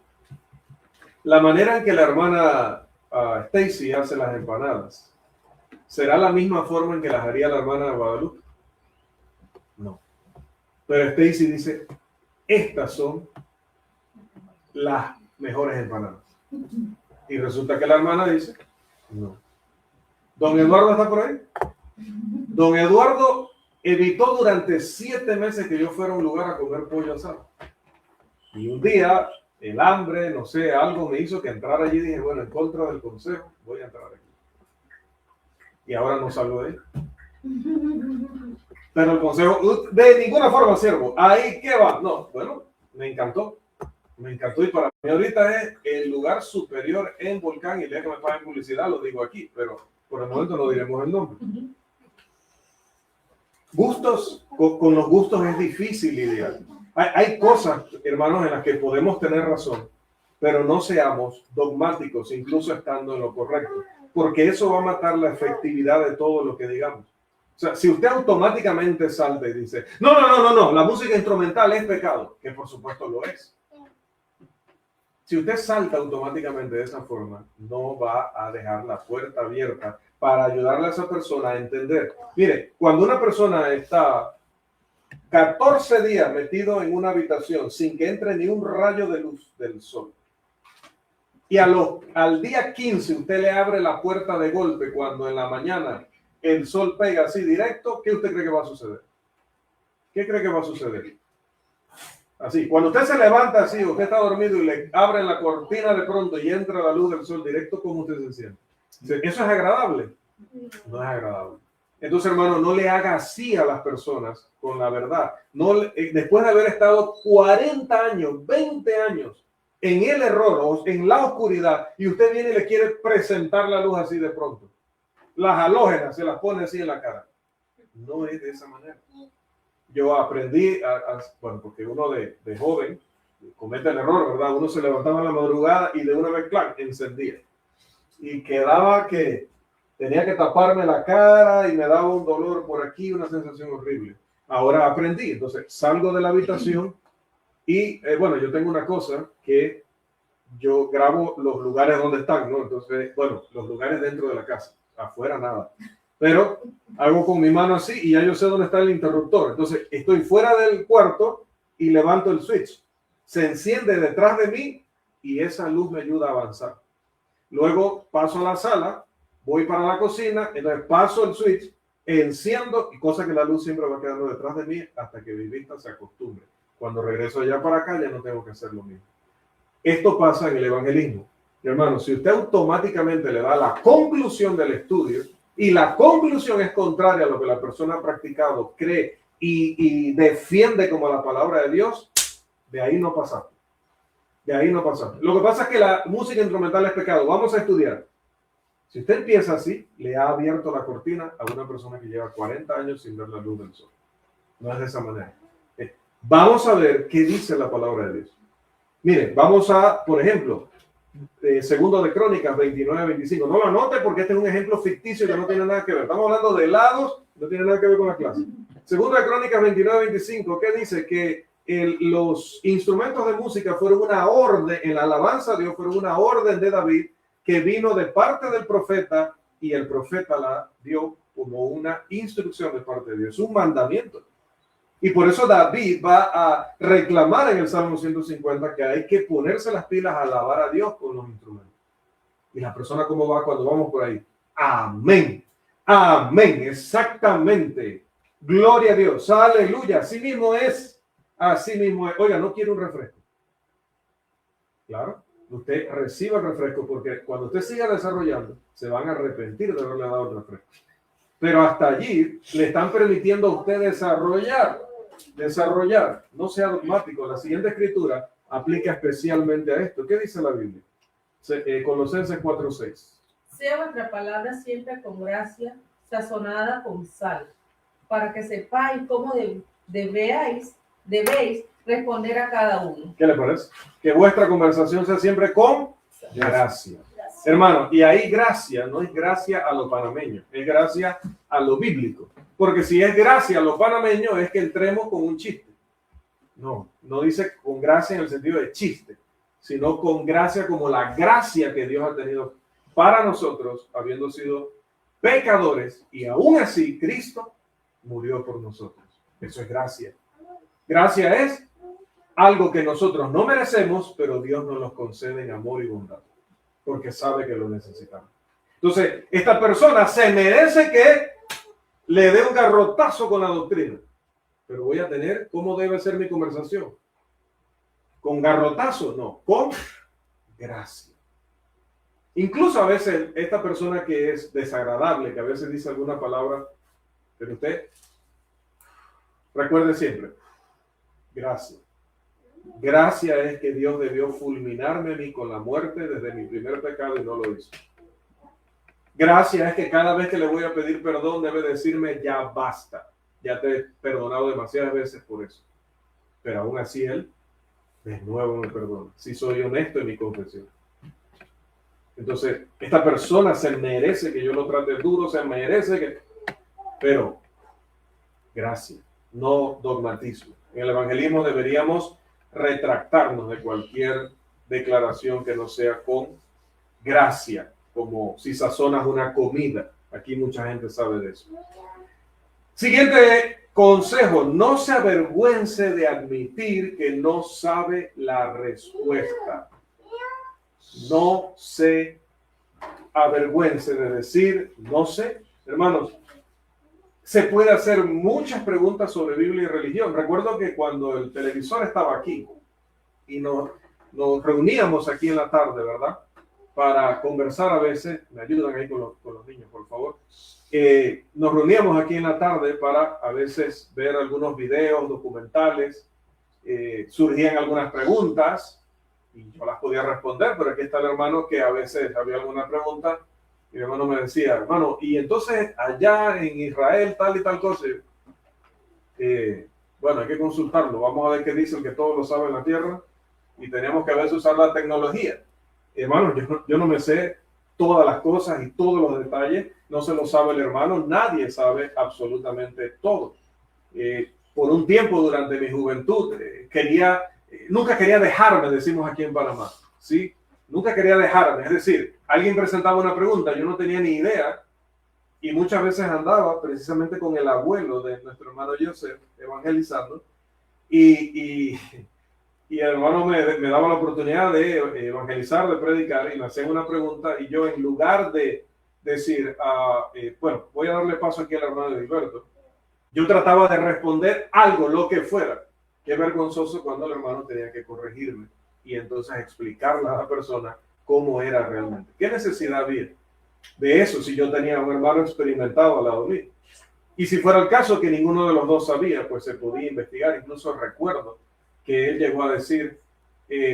la manera en que la hermana Stacy hace las empanadas, ¿será la misma forma en que las haría la hermana Guadalupe? No. Pero Stacy dice, estas son las mejores empanadas. Y resulta que la hermana dice, no. ¿Don Eduardo está por ahí? Don Eduardo evitó durante 7 meses que yo fuera a un lugar a comer pollo asado. Y un día, el hambre, no sé, algo me hizo que entrara allí y dije, bueno, en contra del consejo, voy a entrar aquí. Y ahora no salgo de ahí. Pero el consejo, de ninguna forma siervo. ¿Ahí qué va? No, bueno, me encantó. Me encantó y para mí ahorita es el lugar superior en Volcán y el día que me paguen publicidad lo digo aquí, pero por el momento no diremos el nombre. Gustos, con los gustos es difícil lidiar. Hay cosas, hermanos, en las que podemos tener razón, pero no seamos dogmáticos, incluso estando en lo correcto, porque eso va a matar la efectividad de todo lo que digamos. O sea, si usted automáticamente salta y dice, no, la música instrumental es pecado, que por supuesto lo es. Si usted salta automáticamente de esa forma, no va a dejar la puerta abierta para ayudarle a esa persona a entender. Mire, cuando una persona está 14 días metido en una habitación sin que entre ni un rayo de luz del sol, y al día 15 usted le abre la puerta de golpe cuando en la mañana el sol pega así directo, ¿qué usted cree que va a suceder? ¿Qué cree que va a suceder? Así, cuando usted se levanta así, usted está dormido y le abren la cortina de pronto y entra la luz del sol directo, ¿cómo usted se siente? ¿Eso es agradable? No es agradable. Entonces, hermano, no le haga así a las personas con la verdad. No, después de haber estado 40 años, 20 años en el error o en la oscuridad y usted viene y le quiere presentar la luz así de pronto. Las halógenas se las pone así en la cara. No es de esa manera. Yo aprendí, bueno, porque uno de joven comete el error, ¿verdad? Uno se levantaba en la madrugada y de una vez, ¡clac!, encendía. Y quedaba que tenía que taparme la cara y me daba un dolor por aquí, una sensación horrible. Ahora aprendí, entonces salgo de la habitación y, bueno, yo tengo una cosa que yo grabo los lugares donde están, ¿no? Entonces, bueno, los lugares dentro de la casa, afuera nada. Pero hago con mi mano así y ya yo sé dónde está el interruptor. Entonces estoy fuera del cuarto y levanto el switch. Se enciende detrás de mí y esa luz me ayuda a avanzar. Luego paso a la sala, voy para la cocina, entonces paso el switch, enciendo y cosa que la luz siempre va quedando detrás de mí hasta que mi vista se acostumbre. Cuando regreso allá para acá ya no tengo que hacer lo mismo. Esto pasa en el evangelismo. Mi hermano, si usted automáticamente le da la conclusión del estudio, y la conclusión es contraria a lo que la persona ha practicado, cree y defiende como la palabra de Dios, de ahí no pasa. De ahí no pasa. Lo que pasa es que la música instrumental es pecado. Vamos a estudiar. Si usted empieza así, le ha abierto la cortina a una persona que lleva 40 años sin ver la luz del sol. No es de esa manera. Vamos a ver qué dice la palabra de Dios. Miren, vamos a, por ejemplo, Segundo de Crónicas 29-25. No lo anote porque este es un ejemplo ficticio que no tiene nada que ver. Estamos hablando de helados, no tiene nada que ver con la clase. Segundo de Crónicas 29-25, ¿qué dice? Que los instrumentos de música fueron una orden, en la alabanza a Dios, fueron una orden de David que vino de parte del profeta y el profeta la dio como una instrucción de parte de Dios, un mandamiento. Y por eso David va a reclamar en el Salmo 150 que hay que ponerse las pilas a alabar a Dios con los instrumentos. Y la persona, ¿cómo va cuando vamos por ahí? Amén. Amén. Exactamente. Gloria a Dios. Aleluya. Así mismo es. Así mismo es. Oiga, no quiere un refresco. Claro. Usted reciba el refresco porque cuando usted siga desarrollando, se van a arrepentir de haberle dado el refresco. Pero hasta allí le están permitiendo a usted desarrollar. No sea dogmático. La siguiente escritura aplica especialmente a esto. ¿Qué dice la Biblia? Colosenses 4:6. Sea vuestra palabra siempre con gracia, sazonada con sal, para que sepáis cómo debéis responder a cada uno. ¿Qué le parece? Que vuestra conversación sea siempre con gracia. Hermano, y ahí gracia no es gracia a lo panameño, es gracia a lo bíblico. Porque si es gracia a lo panameño es que entremos con un chiste. No dice con gracia en el sentido de chiste, sino con gracia como la gracia que Dios ha tenido para nosotros, habiendo sido pecadores, y aún así Cristo murió por nosotros. Eso es gracia. Gracia es algo que nosotros no merecemos, pero Dios nos lo concede en amor y bondad, porque sabe que lo necesitamos. Entonces, esta persona se merece que le dé un garrotazo con la doctrina, pero voy a tener, ¿cómo debe ser mi conversación? ¿Con garrotazo? No, con gracia. Incluso a veces esta persona que es desagradable, que a veces dice alguna palabra, pero usted recuerde siempre, gracia. Gracia es que Dios debió fulminarme a mí con la muerte desde mi primer pecado y no lo hizo. Gracia es que cada vez que le voy a pedir perdón debe decirme ya basta. Ya te he perdonado demasiadas veces por eso. Pero aún así Él de nuevo me perdona. Si soy honesto en mi confesión. Entonces, esta persona se merece que yo lo trate duro, se merece que... Pero, gracia, no dogmatismo. En el evangelismo deberíamos retractarnos de cualquier declaración que no sea con gracia, como si sazonas una comida. Aquí mucha gente sabe de eso. Siguiente consejo: no se avergüence de admitir que no sabe la respuesta. No se avergüence de decir no sé. Hermanos, se puede hacer muchas preguntas sobre Biblia y religión. Recuerdo que cuando el televisor estaba aquí y nos reuníamos aquí en la tarde, ¿verdad? Para conversar a veces, me ayudan ahí con los niños, por favor. Nos reuníamos aquí en la tarde para a veces ver algunos videos, documentales, surgían algunas preguntas y yo las podía responder, pero aquí está el hermano que a veces había alguna pregunta y mi hermano me decía, hermano, y entonces allá en Israel tal y tal cosa. Bueno, hay que consultarlo, vamos a ver qué dice el que todo lo sabe en la tierra y tenemos que a veces usar la tecnología. Hermano, yo no me sé todas las cosas y todos los detalles, no se lo sabe el hermano, nadie sabe absolutamente todo. Por un tiempo durante mi juventud nunca quería dejarme, decimos aquí en Panamá, ¿sí? Nunca quería dejarme, es decir, alguien presentaba una pregunta, yo no tenía ni idea y muchas veces andaba precisamente con el abuelo de nuestro hermano Joseph evangelizando y el hermano me daba la oportunidad de evangelizar, de predicar y me hacían una pregunta y yo en lugar de decir, bueno, voy a darle paso aquí al hermano Edilberto, yo trataba de responder algo, lo que fuera. Qué vergonzoso cuando el hermano tenía que corregirme y entonces explicarle a la persona cómo era realmente. ¿Qué necesidad había de eso si yo tenía un hermano experimentado al lado mío? Y si fuera el caso que ninguno de los dos sabía, pues se podía investigar. Incluso recuerdo que él llegó a decir,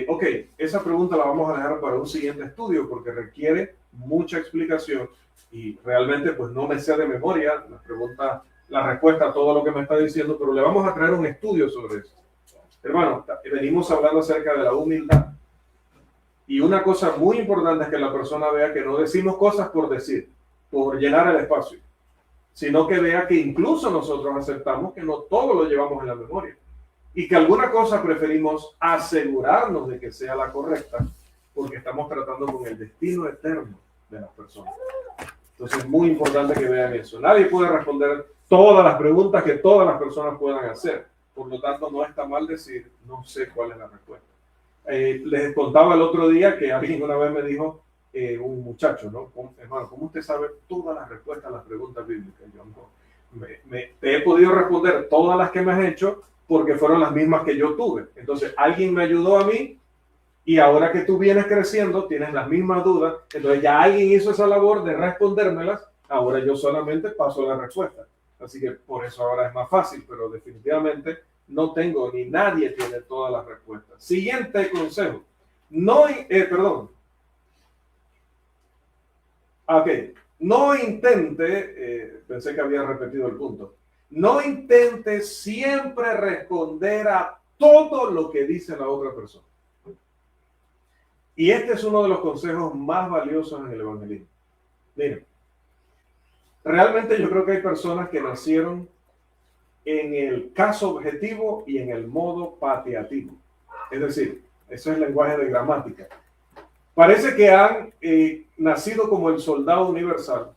ok, esa pregunta la vamos a dejar para un siguiente estudio porque requiere mucha explicación y realmente pues no me sé de memoria la respuesta a todo lo que me está diciendo, pero le vamos a traer un estudio sobre eso. Hermano, venimos hablando acerca de la humildad y una cosa muy importante es que la persona vea que no decimos cosas por decir, por llenar el espacio, sino que vea que incluso nosotros aceptamos que no todo lo llevamos en la memoria y que alguna cosa preferimos asegurarnos de que sea la correcta porque estamos tratando con el destino eterno de las personas. Entonces es muy importante que vean eso. Nadie puede responder todas las preguntas que todas las personas puedan hacer. Por lo tanto, no está mal decir, no sé cuál es la respuesta. Les contaba el otro día que alguien una vez me dijo, un muchacho, ¿no? Hermano, ¿cómo usted sabe todas las respuestas a las preguntas bíblicas? Yo no. Te he podido responder todas las que me has hecho porque fueron las mismas que yo tuve. Entonces, alguien me ayudó a mí y ahora que tú vienes creciendo, tienes las mismas dudas. Entonces, ya alguien hizo esa labor de respondérmelas. Ahora yo solamente paso la respuesta. Así que por eso ahora es más fácil, pero definitivamente no tengo ni nadie tiene todas las respuestas. Siguiente consejo. No intente, pensé que había repetido el punto. No intente siempre responder a todo lo que dice la otra persona. Y este es uno de los consejos más valiosos en el evangelismo. Miren, realmente yo creo que hay personas que nacieron en el caso objetivo y en el modo pateativo. Es decir, eso es lenguaje de gramática. Parece que han nacido como el soldado universal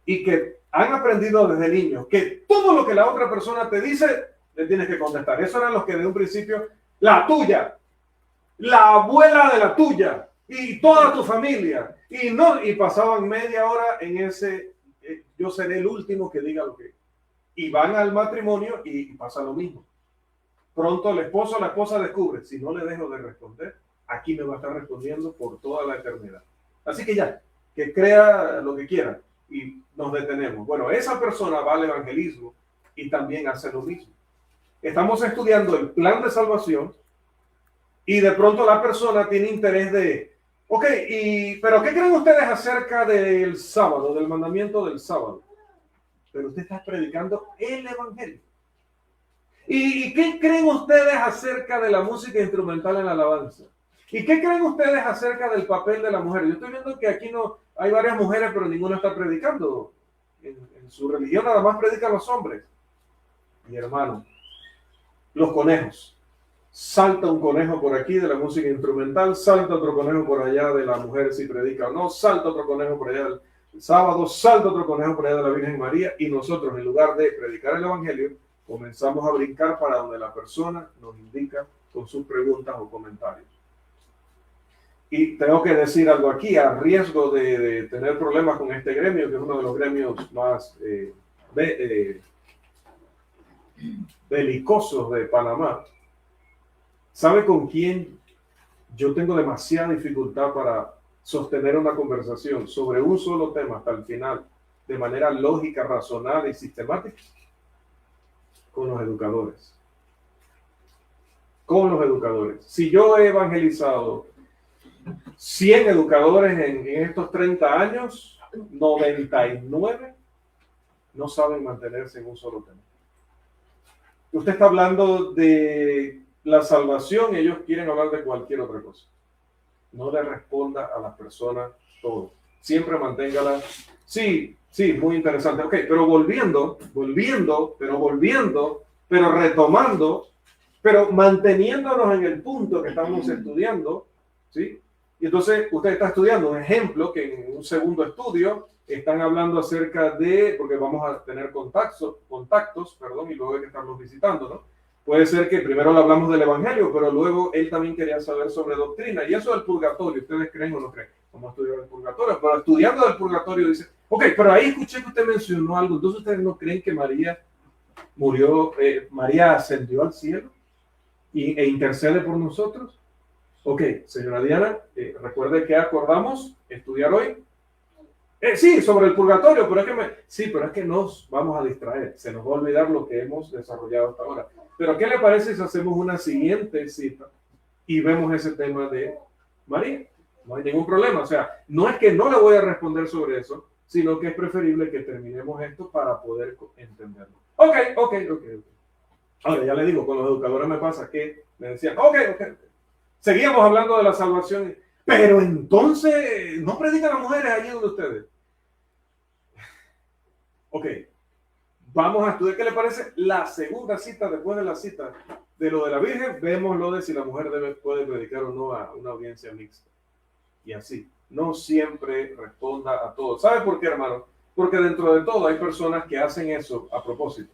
y que han aprendido desde niños que todo lo que la otra persona te dice, le tienes que contestar. Eso eran los que de un principio, la tuya, la abuela de la tuya y toda tu familia. Y pasaban media hora en ese, yo seré el último que diga lo que. Y van al matrimonio y pasa lo mismo. Pronto el esposo o la esposa descubre, si no le dejo de responder, aquí me va a estar respondiendo por toda la eternidad. Así que ya, que crea lo que quiera y nos detenemos. Bueno, esa persona va al evangelismo y también hace lo mismo. Estamos estudiando el plan de salvación y de pronto la persona tiene interés de, ok, pero ¿qué creen ustedes acerca del sábado, del mandamiento del sábado? Pero usted está predicando el evangelio. ¿Y qué creen ustedes acerca de la música instrumental en la alabanza? ¿Y qué creen ustedes acerca del papel de la mujer? Yo estoy viendo que aquí no hay varias mujeres, pero ninguna está predicando. En su religión nada más predican los hombres. Mi hermano, los conejos. Salta un conejo por aquí de la música instrumental, salta otro conejo por allá de la mujer si predica o no, salta otro conejo por allá del sábado, salta otro conejo por allá de la Virgen María, y nosotros, en lugar de predicar el evangelio, comenzamos a brincar para donde la persona nos indica con sus preguntas o comentarios. Y tengo que decir algo aquí, a riesgo de tener problemas con este gremio, que es uno de los gremios más belicosos de Panamá. ¿Sabe con quién yo tengo demasiada dificultad para sostener una conversación sobre un solo tema hasta el final, de manera lógica, razonada y sistemática? Con los educadores. Con los educadores. Si yo he evangelizado 100 educadores en estos 30 años, 99 no saben mantenerse en un solo tema. Usted está hablando de la salvación y ellos quieren hablar de cualquier otra cosa. No le responda a las personas todo. Siempre manténgala. Sí, muy interesante. Ok, pero volviendo, pero retomando, pero manteniéndonos en el punto que estamos estudiando, ¿sí? Y entonces usted está estudiando un ejemplo que en un segundo estudio están hablando acerca de, porque vamos a tener contactos, y luego hay que estarlos visitando, ¿no? Puede ser que primero le hablamos del evangelio, pero luego él también quería saber sobre doctrina. Y eso del purgatorio, ¿ustedes creen o no creen? Vamos a estudiar el purgatorio, pero estudiando el purgatorio dice, ok, pero ahí escuché que usted mencionó algo, entonces ustedes no creen que María murió, María ascendió al cielo e intercede por nosotros. Ok, señora Diana, recuerde que acordamos estudiar hoy. Sí, sobre el purgatorio, pero es que nos vamos a distraer, se nos va a olvidar lo que hemos desarrollado hasta ahora. Pero ¿qué le parece si hacemos una siguiente cita y vemos ese tema de María? No hay ningún problema, o sea, no es que no le voy a responder sobre eso, sino que es preferible que terminemos esto para poder entenderlo. Ok. Ahora, ya le digo, con los educadores me pasa que me decían, ok. Seguíamos hablando de la salvación, pero entonces, ¿no predican las mujeres allí donde ustedes? Ok, vamos a estudiar, ¿qué le parece? La segunda cita, después de la cita de lo de la Virgen, vemos lo de si la mujer puede predicar o no a una audiencia mixta. Y así, no siempre responda a todo. ¿Sabe por qué, hermano? Porque dentro de todo hay personas que hacen eso a propósito.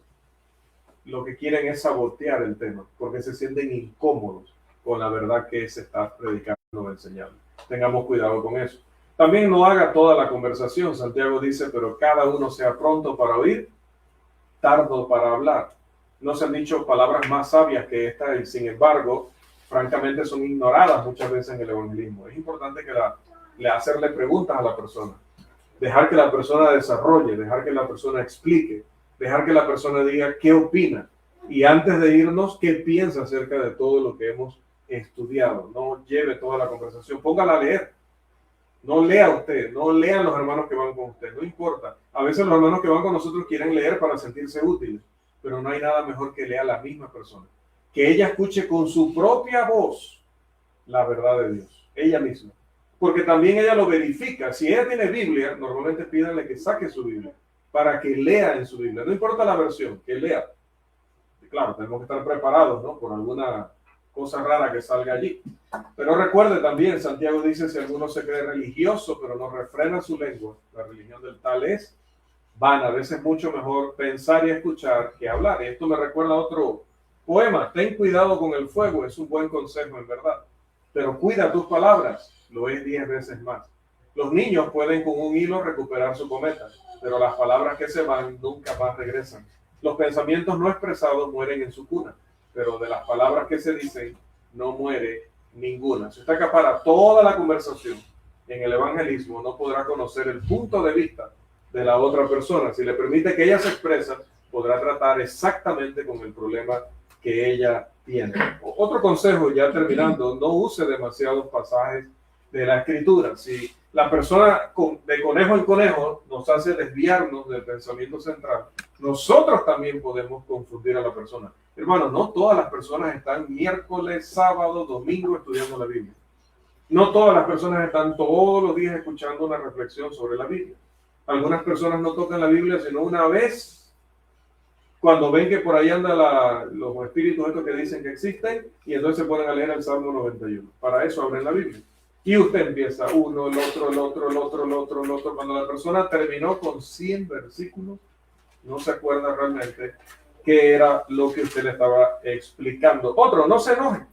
Lo que quieren es sabotear el tema, porque se sienten incómodos con la verdad que se está predicando o enseñando. Tengamos cuidado con eso. También no haga toda la conversación. Santiago dice, pero cada uno sea pronto para oír, tardo para hablar. No se han dicho palabras más sabias que esta y sin embargo, francamente son ignoradas muchas veces en el evangelismo. Es importante que hacerle preguntas a la persona. Dejar que la persona desarrolle, dejar que la persona explique, dejar que la persona diga qué opina. Y antes de irnos, qué piensa acerca de todo lo que hemos estudiado. No lleve toda la conversación, póngala a leer. No lea usted, no lean los hermanos que van con usted, no importa. A veces los hermanos que van con nosotros quieren leer para sentirse útiles, pero no hay nada mejor que lea la misma persona. Que ella escuche con su propia voz la verdad de Dios, ella misma. Porque también ella lo verifica. Si ella tiene Biblia, normalmente pídanle que saque su Biblia para que lea en su Biblia. No importa la versión, que lea. claro, tenemos que estar preparados, ¿no? Por alguna cosa rara que salga allí. Pero recuerde también, Santiago dice, si alguno se cree religioso, pero no refrena su lengua, la religión del tal es vana. A veces es mucho mejor pensar y escuchar que hablar. Y esto me recuerda a otro poema. Ten cuidado con el fuego, es un buen consejo en verdad. Pero cuida tus palabras, lo es 10 veces más. Los niños pueden con un hilo recuperar su cometa, pero las palabras que se van nunca más regresan. Los pensamientos no expresados mueren en su cuna, pero de las palabras que se dicen no muere ninguna. Si usted acapara toda la conversación en el evangelismo, no podrá conocer el punto de vista de la otra persona. Si le permite que ella se expresa, podrá tratar exactamente con el problema que ella tiene. Otro consejo, ya terminando, no use demasiados pasajes de la escritura. Si la persona de conejo en conejo nos hace desviarnos del pensamiento central, nosotros también podemos confundir a la persona. Hermano, no todas las personas están miércoles, sábado, domingo estudiando la Biblia. No todas las personas están todos los días escuchando una reflexión sobre la Biblia. Algunas personas no tocan la Biblia sino una vez cuando ven que por ahí andan los espíritus estos que dicen que existen, y entonces se ponen a leer el Salmo 91. Para eso abren la Biblia. Y usted empieza uno, el otro, el otro, el otro, el otro, el otro. Cuando la persona terminó con 100 versículos, no se acuerda realmente qué era lo que usted le estaba explicando. Otro, no se enoje.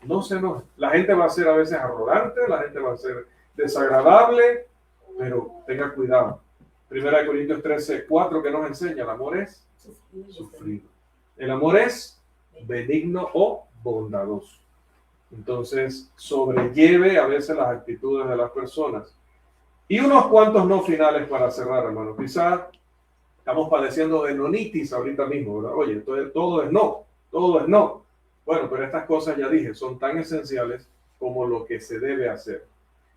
No se enoje. La gente va a ser a veces arrogante, la gente va a ser desagradable, pero tenga cuidado. 1 Corintios 13:4 que nos enseña, el amor es sufrido. El amor es benigno o bondadoso. Entonces, sobrelleve a veces las actitudes de las personas. Y unos cuantos no finales para cerrar, hermano. Quizás estamos padeciendo de nonitis ahorita mismo, ¿verdad? Oye, todo es no, todo es no. Bueno, pero estas cosas, ya dije, son tan esenciales como lo que se debe hacer.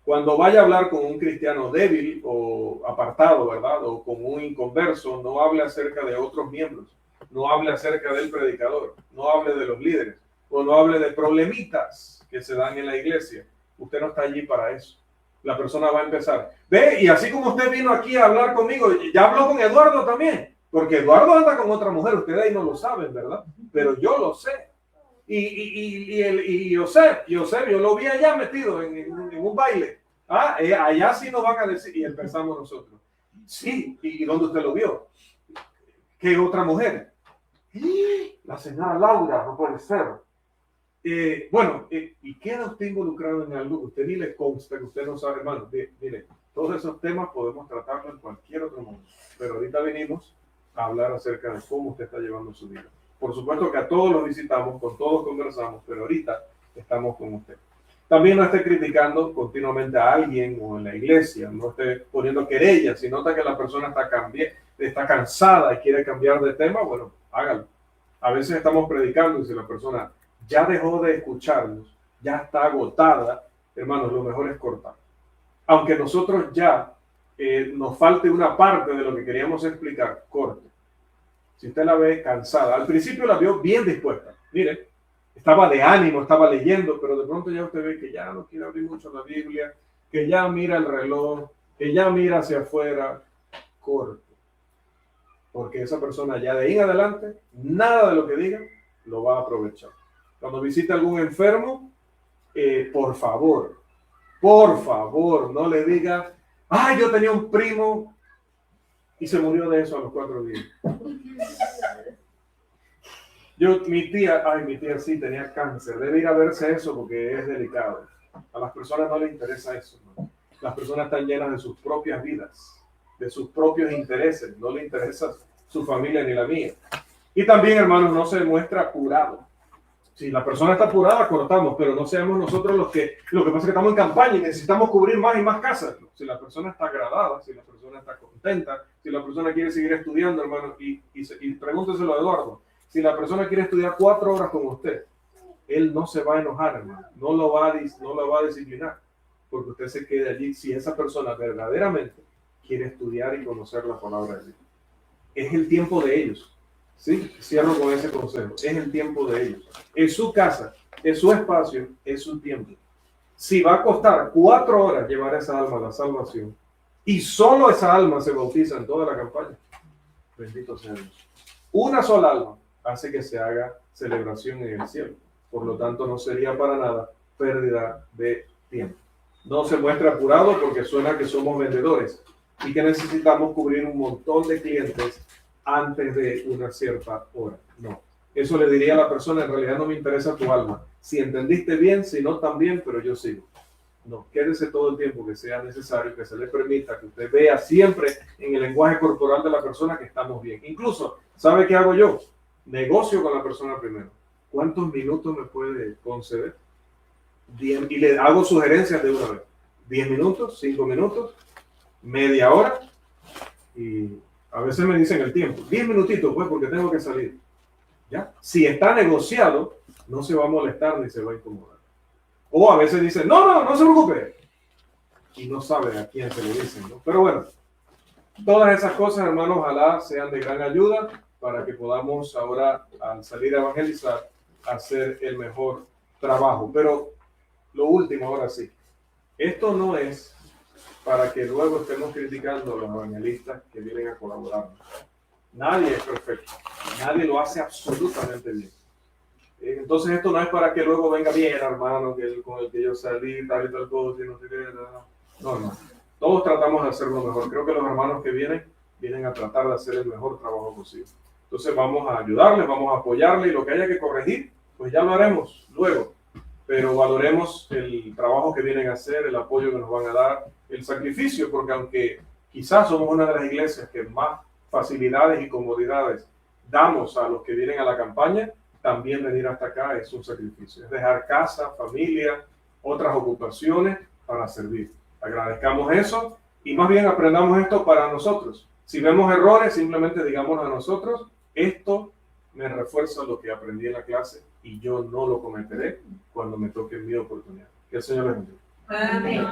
Cuando vaya a hablar con un cristiano débil o apartado, ¿verdad? O con un inconverso, no hable acerca de otros miembros, no hable acerca del predicador, no hable de los líderes, o no hable de problemitas que se dan en la iglesia. Usted no está allí para eso. La persona va a empezar. Ve, y así como usted vino aquí a hablar conmigo, ya habló con Eduardo también, porque Eduardo anda con otra mujer, ustedes ahí no lo saben, ¿verdad? Pero yo lo sé. Y José, yo lo vi allá metido en un baile. Allá sí nos van a decir, y empezamos nosotros. Sí, ¿y dónde usted lo vio? ¿Qué otra mujer? La señora Laura, no puede ser. ¿Y queda usted involucrado en algo? Usted ni le consta que usted no sabe, hermano. Mire, todos esos temas podemos tratarlos en cualquier otro momento. Pero ahorita venimos a hablar acerca de cómo usted está llevando su vida. Por supuesto que a todos los visitamos, con todos conversamos, pero ahorita estamos con usted. También no esté criticando continuamente a alguien o en la iglesia, no esté poniendo querellas. Si nota que la persona está cansada y quiere cambiar de tema, bueno, hágalo. A veces estamos predicando y si la persona ya dejó de escucharnos, ya está agotada, hermanos, lo mejor es cortar. Aunque nosotros ya nos falte una parte de lo que queríamos explicar, corte. Si usted la ve cansada, al principio la vio bien dispuesta, mire, estaba de ánimo, estaba leyendo, pero de pronto ya usted ve que ya no quiere abrir mucho la Biblia, que ya mira el reloj, que ya mira hacia afuera, corte. Porque esa persona ya de ahí en adelante, nada de lo que diga, lo va a aprovechar. Cuando visite a algún enfermo, por favor, no le diga, yo tenía un primo y se murió de eso a los 4 días. Mi tía sí tenía cáncer. Debe ir a verse eso porque es delicado. A las personas no les interesa eso, ¿no? Las personas están llenas de sus propias vidas, de sus propios intereses. No le interesa su familia ni la mía. Y también, hermanos, no se muestra apurado. Si la persona está apurada, cortamos, pero no seamos nosotros lo que pasa es que estamos en campaña y necesitamos cubrir más y más casas. Si la persona está agradada, si la persona está contenta, si la persona quiere seguir estudiando, hermano, y pregúnteselo a Eduardo, si la persona quiere estudiar 4 horas con usted, él no se va a enojar, hermano, no lo va a disciplinar, porque usted se quede allí si esa persona verdaderamente quiere estudiar y conocer la palabra de Dios. Es el tiempo de ellos. Sí, cierro con ese consejo. Es el tiempo de ellos. Es su casa, es su espacio, es su tiempo. Si va a costar 4 horas llevar a esa alma a la salvación y solo esa alma se bautiza en toda la campaña, bendito sea Dios. Una sola alma hace que se haga celebración en el cielo. Por lo tanto, no sería para nada pérdida de tiempo. No se muestra apurado porque suena que somos vendedores y que necesitamos cubrir un montón de clientes antes de una cierta hora. No. Eso le diría a la persona, en realidad no me interesa tu alma. Si entendiste bien, si no también, pero yo sigo. No, quédese todo el tiempo que sea necesario, que se le permita que usted vea siempre en el lenguaje corporal de la persona que estamos bien. Incluso, ¿sabe qué hago yo? Negocio con la persona primero. ¿Cuántos minutos me puede conceder? 10, y le hago sugerencias de una vez. 10 minutos, 5 minutos, media hora, y a veces me dicen el tiempo. 10 minutitos, pues, porque tengo que salir. ¿Ya? Si está negociado, no se va a molestar ni se va a incomodar. O a veces dicen, no se preocupe. Y no sabe a quién se lo dicen, ¿no? Pero bueno, todas esas cosas, hermanos, ojalá sean de gran ayuda para que podamos ahora, al salir a evangelizar, hacer el mejor trabajo. Pero lo último, ahora sí, esto no es para que luego estemos criticando a los evangelistas que vienen a colaborar. Nadie es perfecto, nadie lo hace absolutamente bien. Entonces esto no es para que luego venga bien, hermano, que con el que yo salí, tal y tal cosa, y no sé qué. No. Todos tratamos de hacerlo mejor. Creo que los hermanos que vienen a tratar de hacer el mejor trabajo posible. Entonces vamos a ayudarles, vamos a apoyarles, y lo que haya que corregir, pues ya lo haremos luego. Pero valoremos el trabajo que vienen a hacer, el apoyo que nos van a dar, el sacrificio, porque aunque quizás somos una de las iglesias que más facilidades y comodidades damos a los que vienen a la campaña, también venir hasta acá es un sacrificio. Es dejar casa, familia, otras ocupaciones para servir. Agradezcamos eso y más bien aprendamos esto para nosotros. Si vemos errores, simplemente digamos a nosotros, esto me refuerza lo que aprendí en la clase y yo no lo cometeré cuando me toque mi oportunidad. Que el Señor les bendiga. Amén.